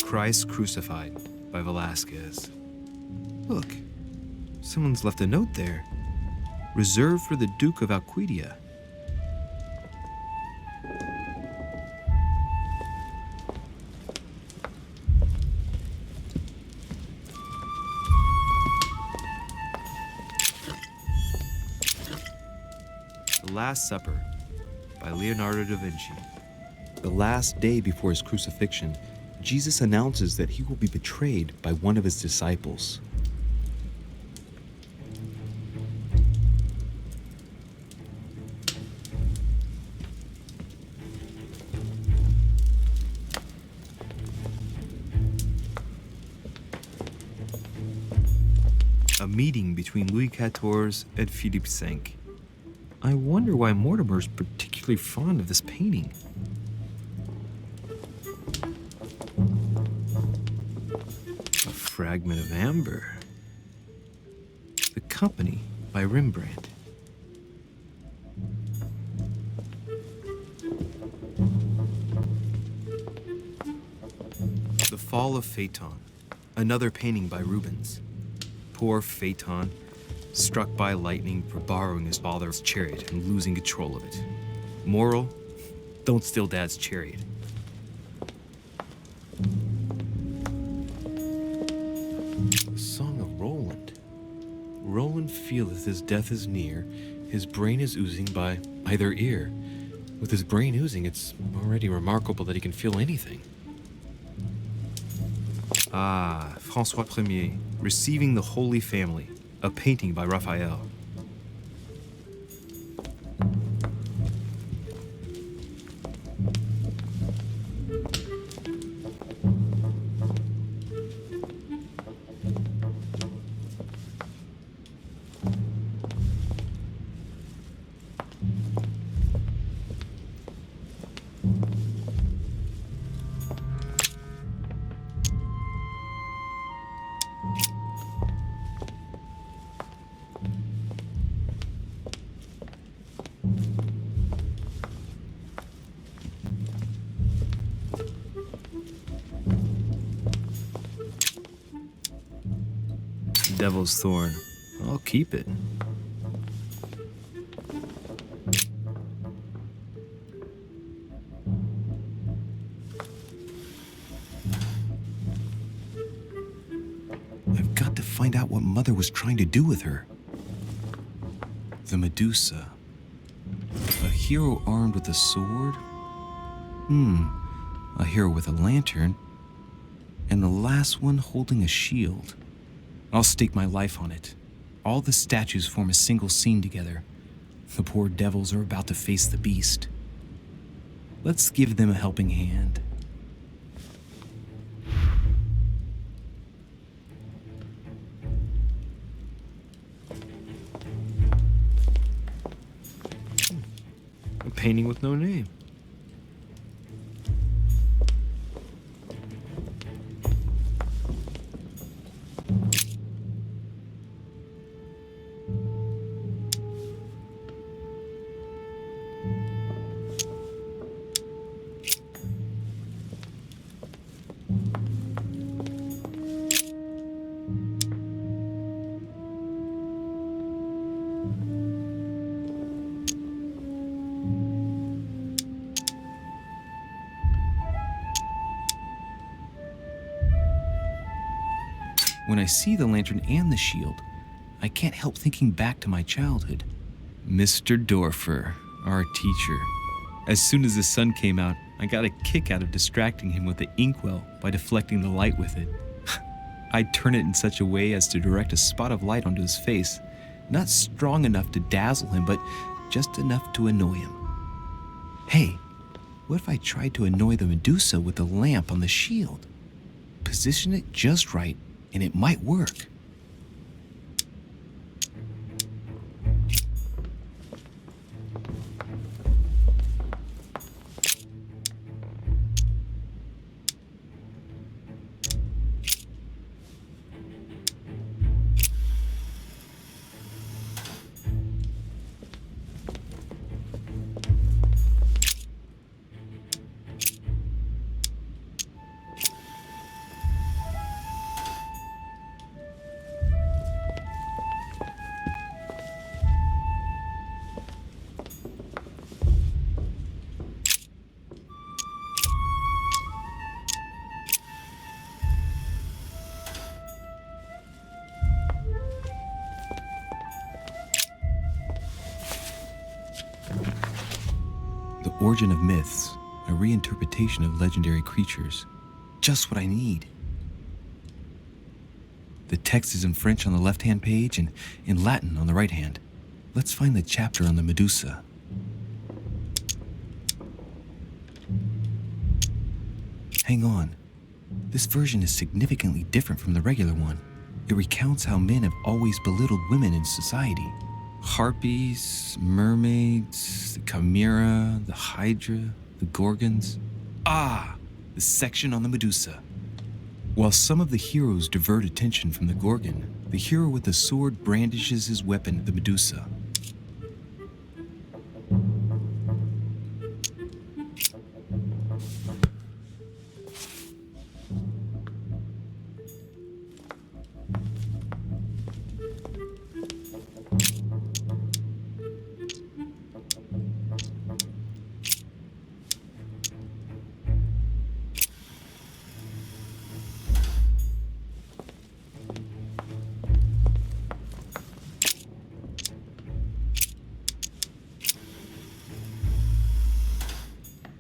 Christ Crucified by Velázquez. Look, someone's left a note there. Reserved for the Duke of Alcudia. The Last Supper by Leonardo da Vinci. The last day before his crucifixion, Jesus announces that he will be betrayed by one of his disciples. A meeting between Louis XIV and Philippe V. I wonder why Mortimer's particularly fond of this painting. A fragment of amber. The Company by Rembrandt. The Fall of Phaeton. Another painting by Rubens. Poor Phaeton, struck by lightning for borrowing his father's chariot and losing control of it. Moral, don't steal Dad's chariot. The Song of Roland. Roland feeleth his death is near, his brain is oozing by either ear. With his brain oozing, it's already remarkable that he can feel anything. Ah, François Ier, Receiving the Holy Family, a painting by Raphael. Devil's Thorn. I'll keep it. I've got to find out what Mother was trying to do with her. The Medusa. A hero armed with a sword? A hero with a lantern. And the last one holding a shield. I'll stake my life on it. All the statues form a single scene together. The poor devils are about to face the beast. Let's give them a helping hand. A painting with no name. When I see the lantern and the shield, I can't help thinking back to my childhood. Mr. Dorfer, our teacher. As soon as the sun came out, I got a kick out of distracting him with the inkwell by deflecting the light with it. I'd turn it in such a way as to direct a spot of light onto his face, not strong enough to dazzle him, but just enough to annoy him. Hey, what if I tried to annoy the Medusa with the lamp on the shield? Position it just right, and it might work. The Origin of Myths, a reinterpretation of legendary creatures. Just what I need. The text is in French on the left-hand page and in Latin on the right hand. Let's find the chapter on the Medusa. Hang on. This version is significantly different from the regular one. It recounts how men have always belittled women in society. Harpies, mermaids, the chimera, the hydra, the gorgons. Ah, the section on the Medusa. While some of the heroes divert attention from the gorgon, the hero with the sword brandishes his weapon, the Medusa.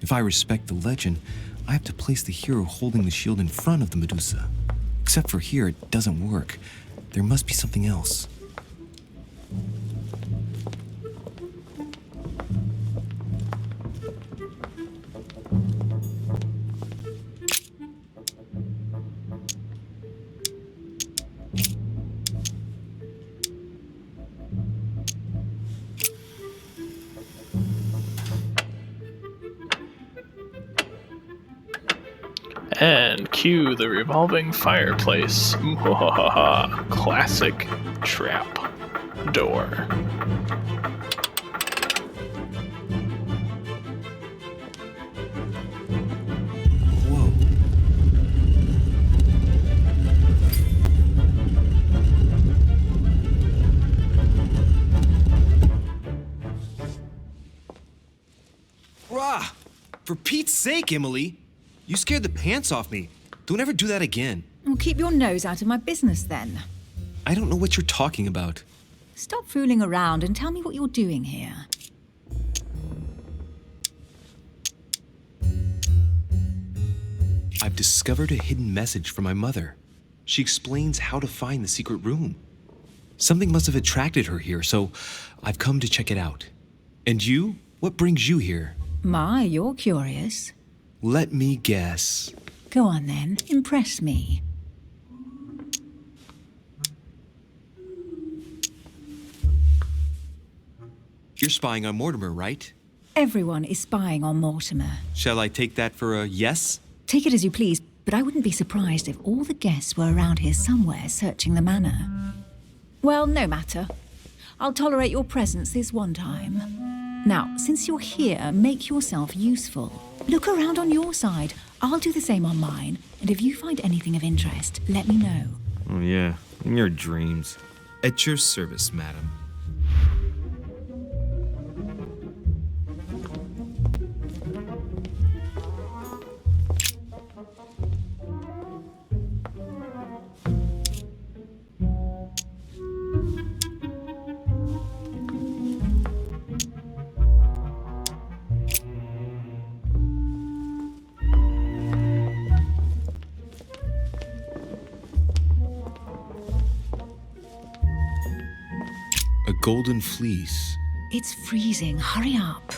If I respect the legend, I have to place the hero holding the shield in front of the Medusa. Except for here, it doesn't work. There must be something else. And cue the revolving fireplace. Mwahaha. Classic trap door. Whoa. Rah! For Pete's sake, Emily! You scared the pants off me. Don't ever do that again. Well, keep your nose out of my business then. I don't know what you're talking about. Stop fooling around and tell me what you're doing here. I've discovered a hidden message from my mother. She explains how to find the secret room. Something must have attracted her here, so I've come to check it out. And you? What brings you here? My, you're curious. Let me guess. Go on then, impress me. You're spying on Mortimer, right? Everyone is spying on Mortimer. Shall I take that for a yes? Take it as you please, but I wouldn't be surprised if all the guests were around here somewhere searching the manor. Well, no matter. I'll tolerate your presence this one time. Now, since you're here, make yourself useful. Look around on your side. I'll do the same on mine, and if you find anything of interest, let me know. Oh yeah, in your dreams. At your service, madam. A golden fleece. It's freezing. Hurry up.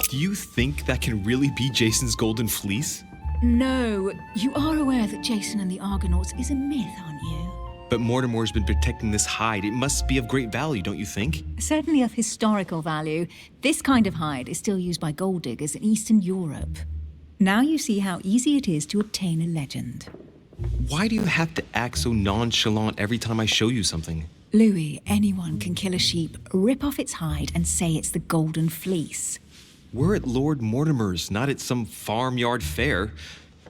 Do you think that can really be Jason's golden fleece? No, you are aware that Jason and the Argonauts is a myth, aren't you? But Mortimer's been protecting this hide. It must be of great value, don't you think? Certainly of historical value. This kind of hide is still used by gold diggers in Eastern Europe. Now you see how easy it is to obtain a legend. Why do you have to act so nonchalant every time I show you something? Louis, anyone can kill a sheep, rip off its hide, and say it's the Golden Fleece. We're at Lord Mortimer's, not at some farmyard fair.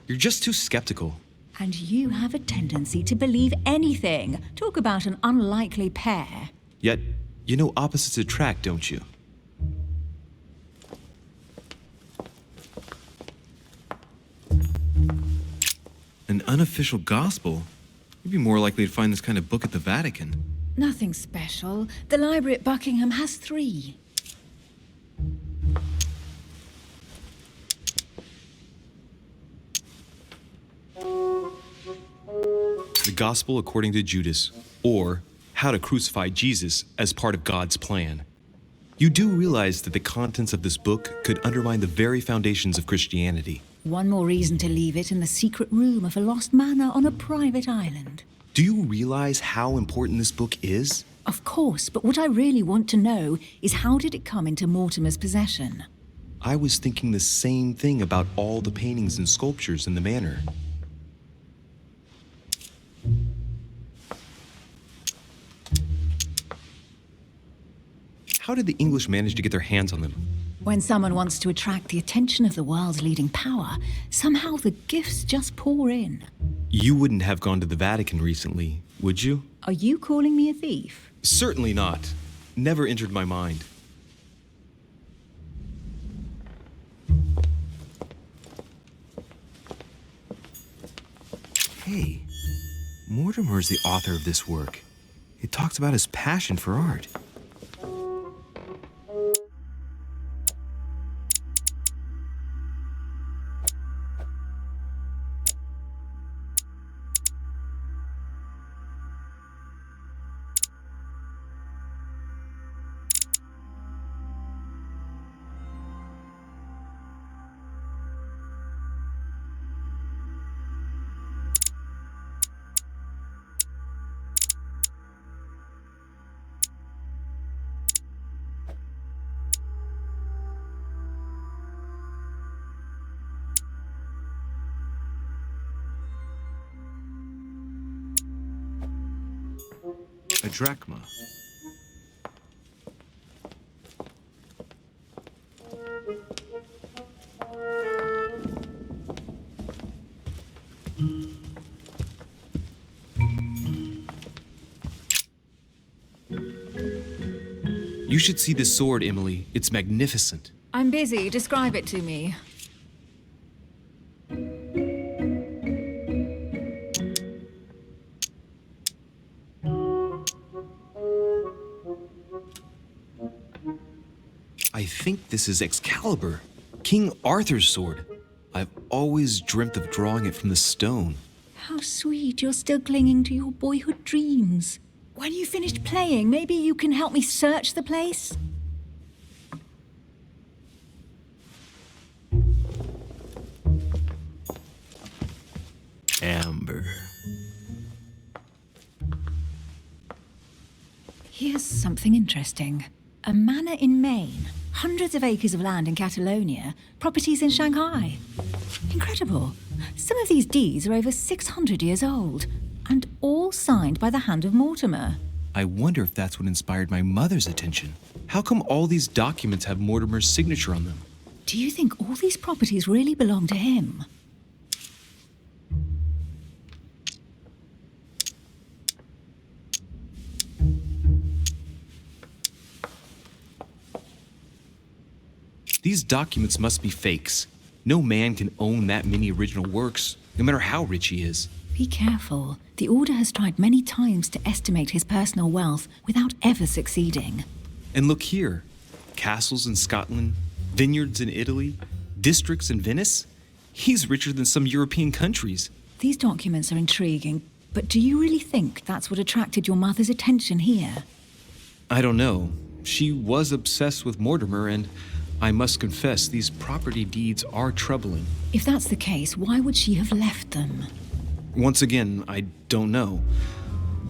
You're just too skeptical. And you have a tendency to believe anything. Talk about an unlikely pair. Yet, you know opposites attract, don't you? An unofficial gospel? You'd be more likely to find this kind of book at the Vatican. Nothing special. The library at Buckingham has 3. The Gospel According to Judas, or How to Crucify Jesus as Part of God's Plan. You do realize that the contents of this book could undermine the very foundations of Christianity. One more reason to leave it in the secret room of a lost manor on a private island. Do you realize how important this book is? Of course, but what I really want to know is how did it come into Mortimer's possession? I was thinking the same thing about all the paintings and sculptures in the manor. How did the English manage to get their hands on them? When someone wants to attract the attention of the world's leading power, somehow the gifts just pour in. You wouldn't have gone to the Vatican recently, would you? Are you calling me a thief? Certainly not. Never entered my mind. Hey, Mortimer is the author of this work. It talks about his passion for art. A drachma. You should see this sword, Emily. It's magnificent. I'm busy. Describe it to me. I think this is Excalibur, King Arthur's sword. I've always dreamt of drawing it from the stone. How sweet. You're still clinging to your boyhood dreams. When you finished playing, maybe you can help me search the place? Amber. Here's something interesting. A manor in Maine, hundreds of acres of land in Catalonia, properties in Shanghai. Incredible. Some of these deeds are over 600 years old, and all signed by the hand of Mortimer. I wonder if that's what inspired my mother's attention. How come all these documents have Mortimer's signature on them? Do you think all these properties really belong to him? These documents must be fakes. No man can own that many original works, no matter how rich he is. Be careful. The Order has tried many times to estimate his personal wealth without ever succeeding. And look here. Castles in Scotland, vineyards in Italy, districts in Venice. He's richer than some European countries. These documents are intriguing, but do you really think that's what attracted your mother's attention here? I don't know. She was obsessed with Mortimer, and I must confess, these property deeds are troubling. If that's the case, why would she have left them? Once again, I don't know.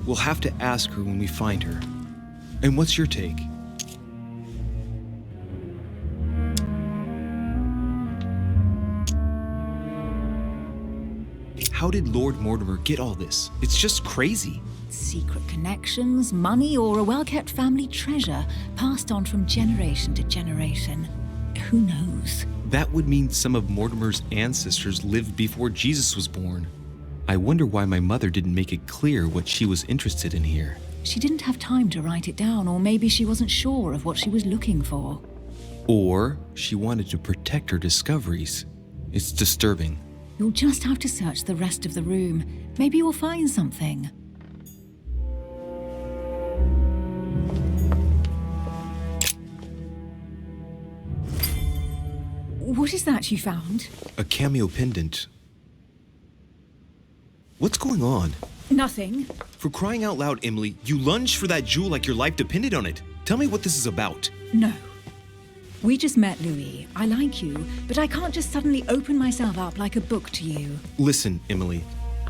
We'll have to ask her when we find her. And what's your take? How did Lord Mortimer get all this? It's just crazy. Secret connections, money, or a well-kept family treasure passed on from generation to generation. Who knows? That would mean some of Mortimer's ancestors lived before Jesus was born. I wonder why my mother didn't make it clear what she was interested in here. She didn't have time to write it down, or maybe she wasn't sure of what she was looking for. Or she wanted to protect her discoveries. It's disturbing. You'll just have to search the rest of the room. Maybe you'll find something. What is that you found? A cameo pendant. What's going on? Nothing. For crying out loud, Emily, you lunged for that jewel like your life depended on it. Tell me what this is about. No. We just met, Louis. I like you, but I can't just suddenly open myself up like a book to you. Listen, Emily.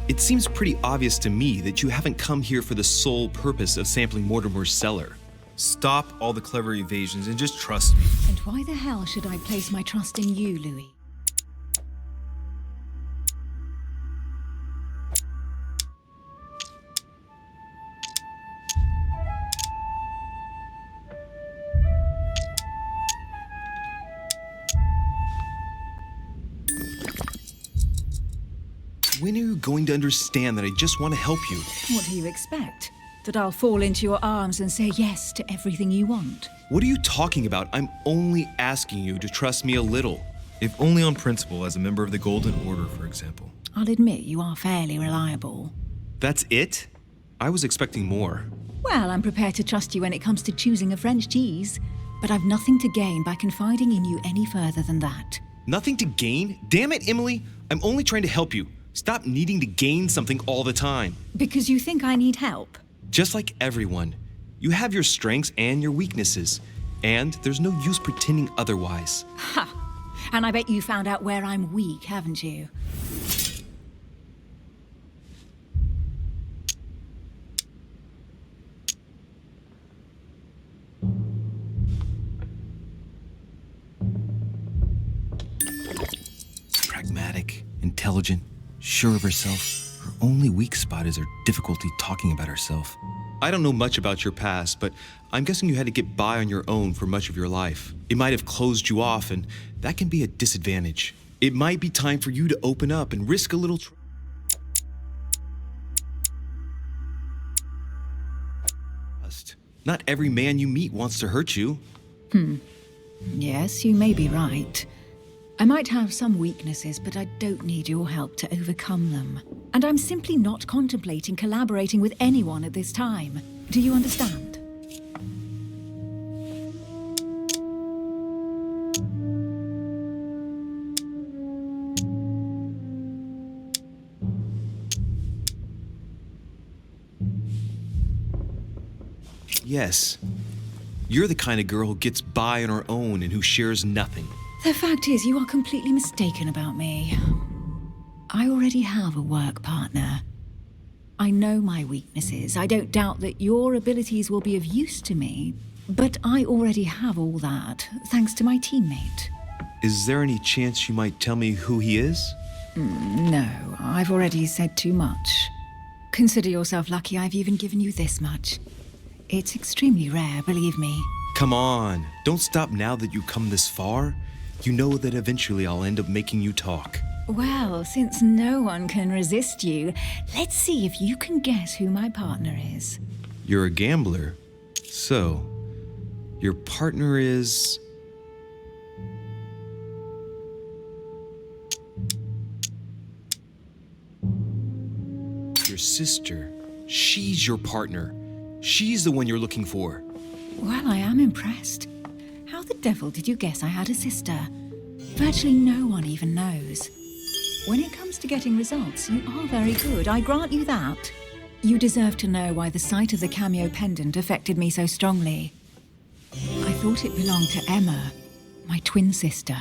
It seems pretty obvious to me that you haven't come here for the sole purpose of sampling Mortimer's cellar. Stop all the clever evasions and just trust me. And why the hell should I place my trust in you, Louis? When are you going to understand that I just want to help you? What do you expect? That I'll fall into your arms and say yes to everything you want? What are you talking about? I'm only asking you to trust me a little. If only on principle, as a member of the Golden Order, for example. I'll admit you are fairly reliable. That's it? I was expecting more. Well, I'm prepared to trust you when it comes to choosing a French cheese, but I've nothing to gain by confiding in you any further than that. Nothing to gain? Damn it, Emily! I'm only trying to help you. Stop needing to gain something all the time. Because you think I need help? Just like everyone. You have your strengths and your weaknesses, and there's no use pretending otherwise. Ha! And I bet you found out where I'm weak, haven't you? Pragmatic, intelligent, sure of herself. Her only weak spot is her difficulty talking about herself. I don't know much about your past, but I'm guessing you had to get by on your own for much of your life. It might have closed you off, and that can be a disadvantage. It might be time for you to open up and risk a little trust. Not every man you meet wants to hurt you. Yes, you may be right. I might have some weaknesses, but I don't need your help to overcome them. And I'm simply not contemplating collaborating with anyone at this time. Do you understand? Yes. You're the kind of girl who gets by on her own and who shares nothing. The fact is, you are completely mistaken about me. I already have a work partner. I know my weaknesses. I don't doubt that your abilities will be of use to me, but I already have all that, thanks to my teammate. Is there any chance you might tell me who he is? No, I've already said too much. Consider yourself lucky I've even given you this much. It's extremely rare, believe me. Come on, don't stop now that you've come this far. You know that eventually I'll end up making you talk. Well, since no one can resist you, let's see if you can guess who my partner is. You're a gambler. So, your partner is... your sister. She's your partner. She's the one you're looking for. Well, I am impressed. How the devil did you guess I had a sister? Virtually no one even knows. When it comes to getting results, you are very good, I grant you that. You deserve to know why the sight of the cameo pendant affected me so strongly. I thought it belonged to Emma, my twin sister.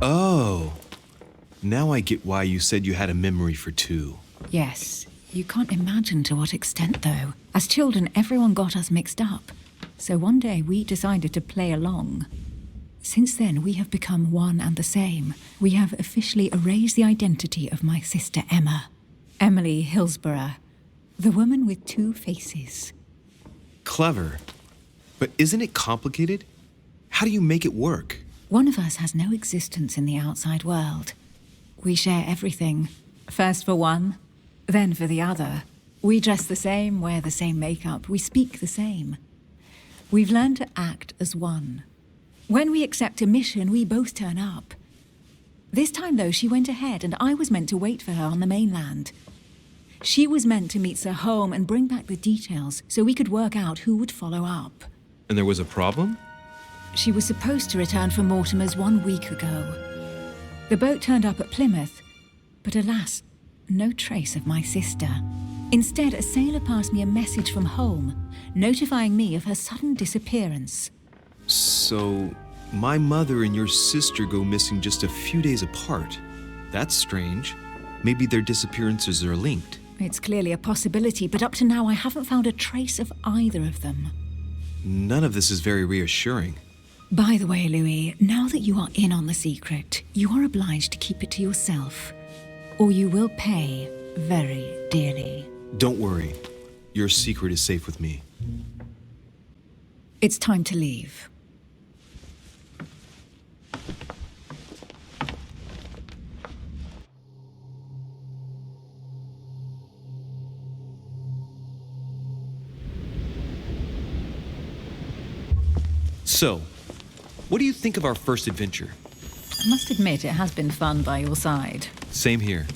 Oh, now I get why you said you had a memory for two. Yes, you can't imagine to what extent, though. As children, everyone got us mixed up. So one day we decided to play along. Since then, we have become one and the same. We have officially erased the identity of my sister Emma. Emily Hillsborough, the woman with two faces. Clever. But isn't it complicated? How do you make it work? One of us has no existence in the outside world. We share everything. First for one, then for the other. We dress the same, wear the same makeup, we speak the same. We've learned to act as one. When we accept a mission, we both turn up. This time, though, she went ahead and I was meant to wait for her on the mainland. She was meant to meet Sir Home and bring back the details so we could work out who would follow up. And there was a problem? She was supposed to return from Mortimer's 1 week ago. The boat turned up at Plymouth, but alas, no trace of my sister. Instead, a sailor passed me a message from home, notifying me of her sudden disappearance. So, my mother and your sister go missing just a few days apart. That's strange. Maybe their disappearances are linked. It's clearly a possibility, but up to now I haven't found a trace of either of them. None of this is very reassuring. By the way, Louis, now that you are in on the secret, you are obliged to keep it to yourself, or you will pay very dearly. Don't worry. Your secret is safe with me. It's time to leave. So, what do you think of our first adventure? I must admit, it has been fun by your side. Same here.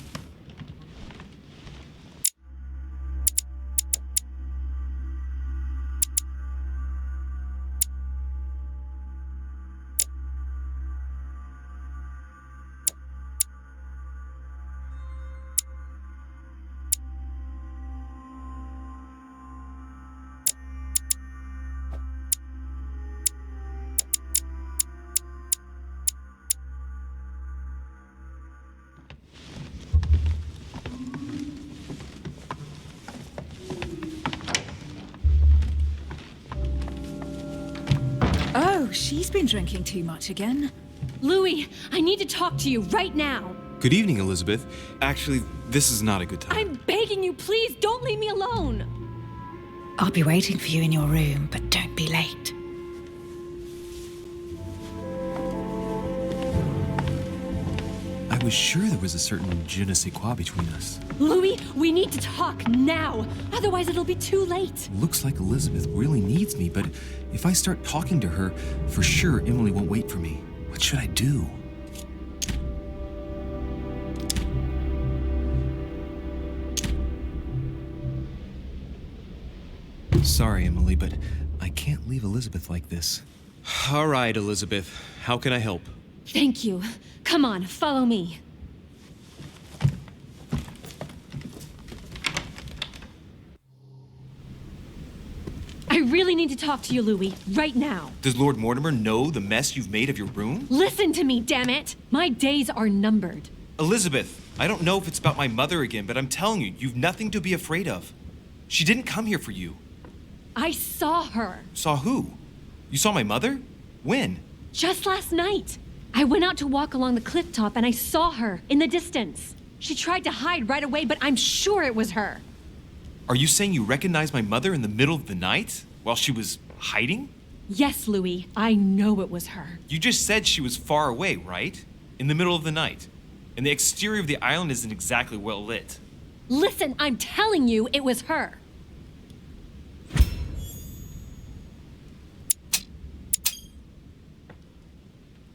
Oh, she's been drinking too much again. Louis, I need to talk to you right now. Good evening, Elizabeth. Actually, this is not a good time. I'm begging you, please don't leave me alone. I'll be waiting for you in your room, but don't be late. I was sure there was a certain je ne sais quoi between us. Louis, we need to talk now. Otherwise, it'll be too late. Looks like Elizabeth really needs me, but if I start talking to her, for sure Emily won't wait for me. What should I do? Sorry, Emily, but I can't leave Elizabeth like this. All right, Elizabeth. How can I help? Thank you. Come on, follow me. I really need to talk to you, Louis, right now. Does Lord Mortimer know the mess you've made of your room? Listen to me, damn it! My days are numbered. Elizabeth, I don't know if it's about my mother again, but I'm telling you, you've nothing to be afraid of. She didn't come here for you. I saw her. Saw who? You saw my mother? When? Just last night. I went out to walk along the cliff top and I saw her in the distance. She tried to hide right away, but I'm sure it was her. Are you saying you recognized my mother in the middle of the night while she was hiding? Yes, Louis, I know it was her. You just said she was far away, right? In the middle of the night. And the exterior of the island isn't exactly well lit. Listen, I'm telling you it was her.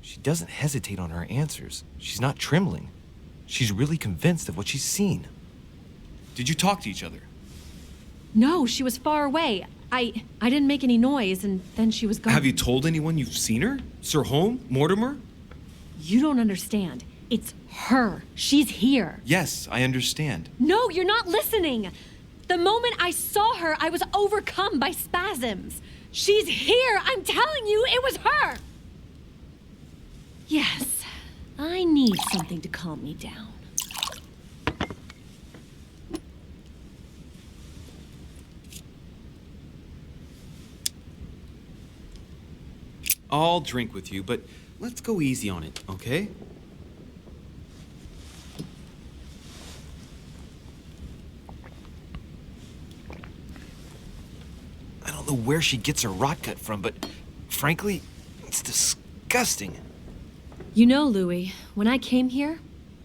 She doesn't hesitate on her answers. She's not trembling. She's really convinced of what she's seen. Did you talk to each other? No, she was far away. I didn't make any noise, and then she was gone. Have you told anyone you've seen her? Sir Holm? Mortimer? You don't understand. It's her. She's here. Yes, I understand. No, you're not listening. The moment I saw her, I was overcome by spasms. She's here. I'm telling you, it was her. Yes, I need something to calm me down. I'll drink with you, but let's go easy on it, okay? I don't know where she gets her rot gut from, but frankly, it's disgusting. You know, Louis, when I came here,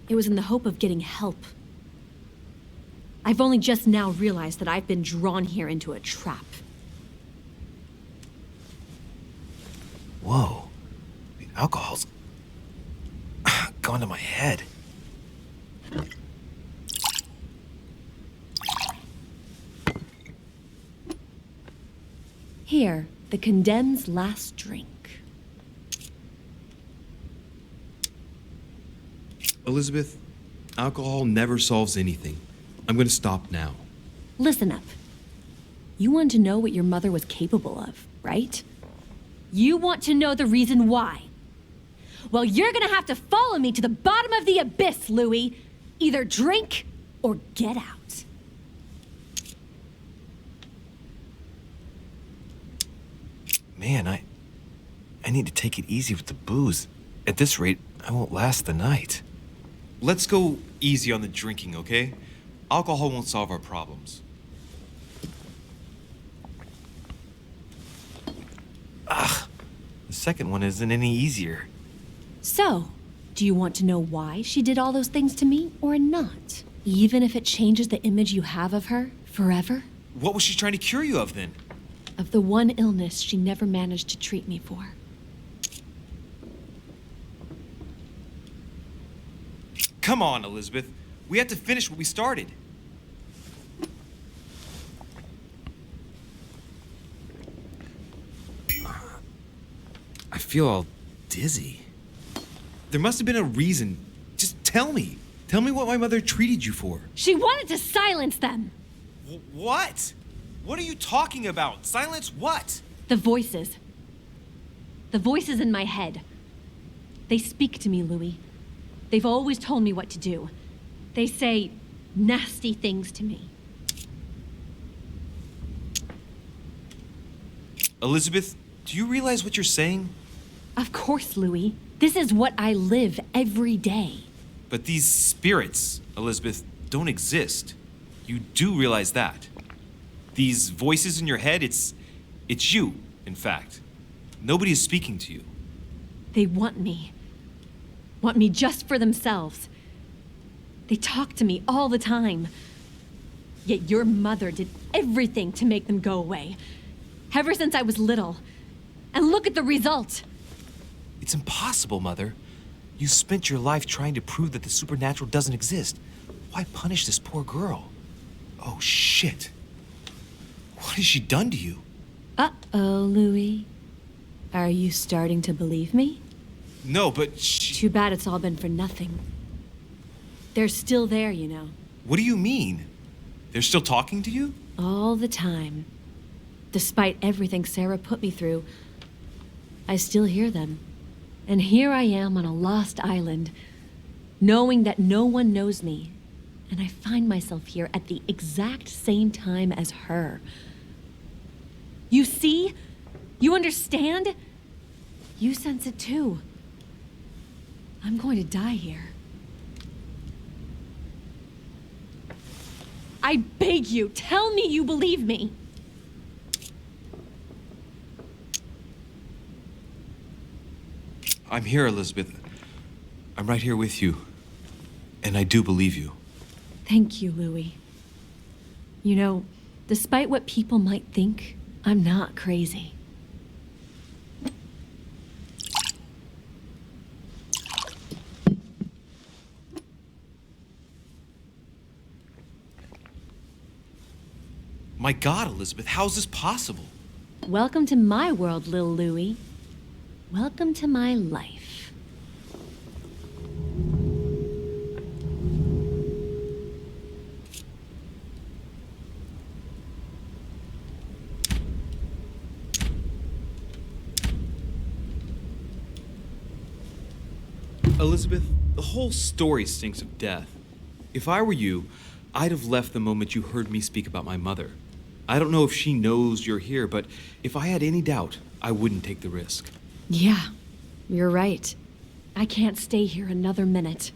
it was in the hope of getting help. I've only just now realized that I've been drawn here into a trap. Whoa, the alcohol's gone to my head. Here, the condemned's last drink. Elizabeth, alcohol never solves anything. I'm going to stop now. Listen up. You want to know what your mother was capable of, right? You want to know the reason why. Well, you're gonna have to follow me to the bottom of the abyss, Louis. Either drink or get out. Man, I need to take it easy with the booze. At this rate, I won't last the night. Let's go easy on the drinking, okay? Alcohol won't solve our problems. Ugh, the second one isn't any easier. So, do you want to know why she did all those things to me or not? Even if it changes the image you have of her forever? What was she trying to cure you of then? Of the one illness she never managed to treat me for. Come on, Elizabeth. We have to finish what we started. I feel all dizzy. There must have been a reason. Just tell me. Tell me what my mother treated you for. She wanted to silence them. What? What are you talking about? Silence what? The voices. The voices in my head. They speak to me, Louis. They've always told me what to do. They say nasty things to me. Elizabeth, Do you realize what you're saying? Of course, Louis. This is what I live every day. But these spirits, Elizabeth, don't exist. You do realize that. These voices in your head, it's you, in fact. Nobody is speaking to you. They want me. Want me just for themselves. They talk to me all the time. Yet your mother did everything to make them go away. Ever since I was little. And look at the result. It's impossible, Mother. You spent your life trying to prove that the supernatural doesn't exist. Why punish this poor girl? Oh, shit. What has she done to you? Uh-oh, Louis. Are you starting to believe me? No, but Too bad it's all been for nothing. They're still there, you know. What do you mean? They're still talking to you? All the time. Despite everything Sarah put me through, I still hear them. And here I am on a lost island, knowing that no one knows me. And I find myself here at the exact same time as her. You see? You understand? You sense it too. I'm going to die here. I beg you, tell me you believe me. I'm here, Elizabeth. I'm right here with you. And I do believe you. Thank you, Louis. You know, despite what people might think, I'm not crazy. My God, Elizabeth, how is this possible? Welcome to my world, Lil Louis. Welcome to my life. Elizabeth, the whole story stinks of death. If I were you, I'd have left the moment you heard me speak about my mother. I don't know if she knows you're here, but if I had any doubt, I wouldn't take the risk. Yeah, you're right. I can't stay here another minute.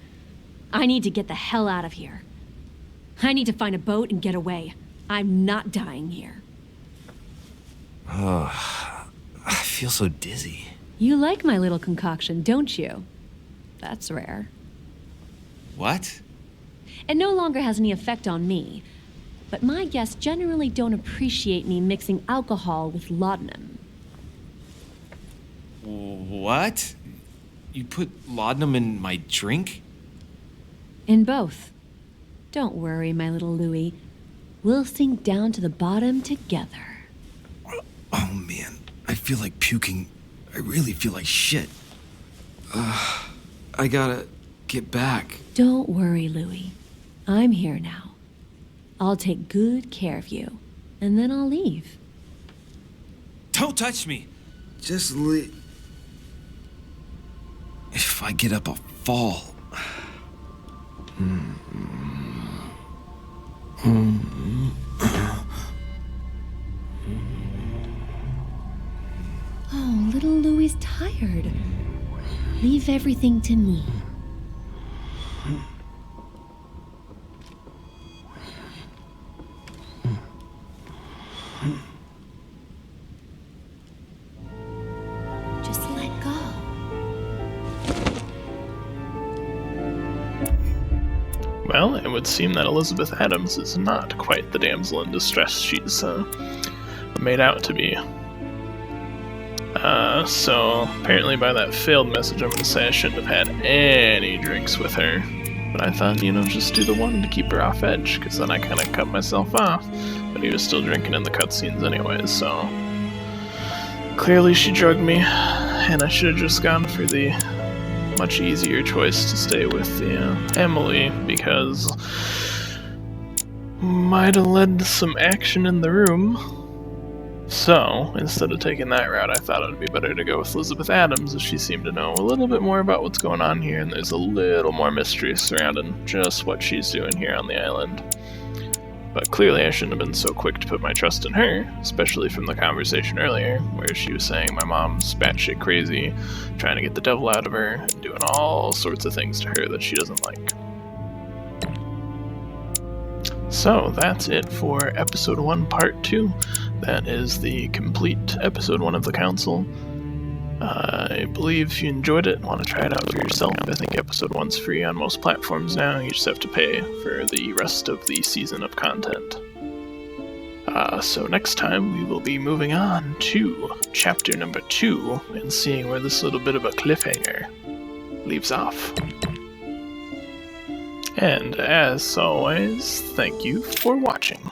I need to get the hell out of here. I need to find a boat and get away. I'm not dying here. Oh, I feel so dizzy. You like my little concoction, don't you? That's rare. What? It no longer has any effect on me, but my guests generally don't appreciate me mixing alcohol with laudanum. What? You put laudanum in my drink? In both. Don't worry, my little Louis. We'll sink down to the bottom together. Oh man, I feel like puking. I really feel like shit. I gotta get back. Don't worry, Louis. I'm here now. I'll take good care of you, and then I'll leave. Don't touch me! Just leave. If I get up, I'll fall. Oh, little Louie's tired. Leave everything to me. Just let go. Well, it would seem that Elizabeth Adams is not quite the damsel in distress she's made out to be. So apparently by that failed message, I'm going to say I shouldn't have had any drinks with her. But I thought, just do the one to keep her off edge, because then I kind of cut myself off. But he was still drinking in the cutscenes anyways, so... Clearly she drugged me, and I should have just gone for the much easier choice to stay with Emily, because might have led to some action in the room. So, instead of taking that route, I thought it would be better to go with Elizabeth Adams, as she seemed to know a little bit more about what's going on here, and there's a little more mystery surrounding just what she's doing here on the island. But clearly I shouldn't have been so quick to put my trust in her, especially from the conversation earlier, where she was saying my mom's batshit crazy, trying to get the devil out of her, and doing all sorts of things to her that she doesn't like. So that's it for episode 1, part 2. That is the complete episode 1 of the Council. I believe if you enjoyed it and want to try it out for yourself, I think episode 1's free on most platforms now. You just have to pay for the rest of the season of content. So next time we will be moving on to chapter number 2 and seeing where this little bit of a cliffhanger leaves off. And as always, thank you for watching.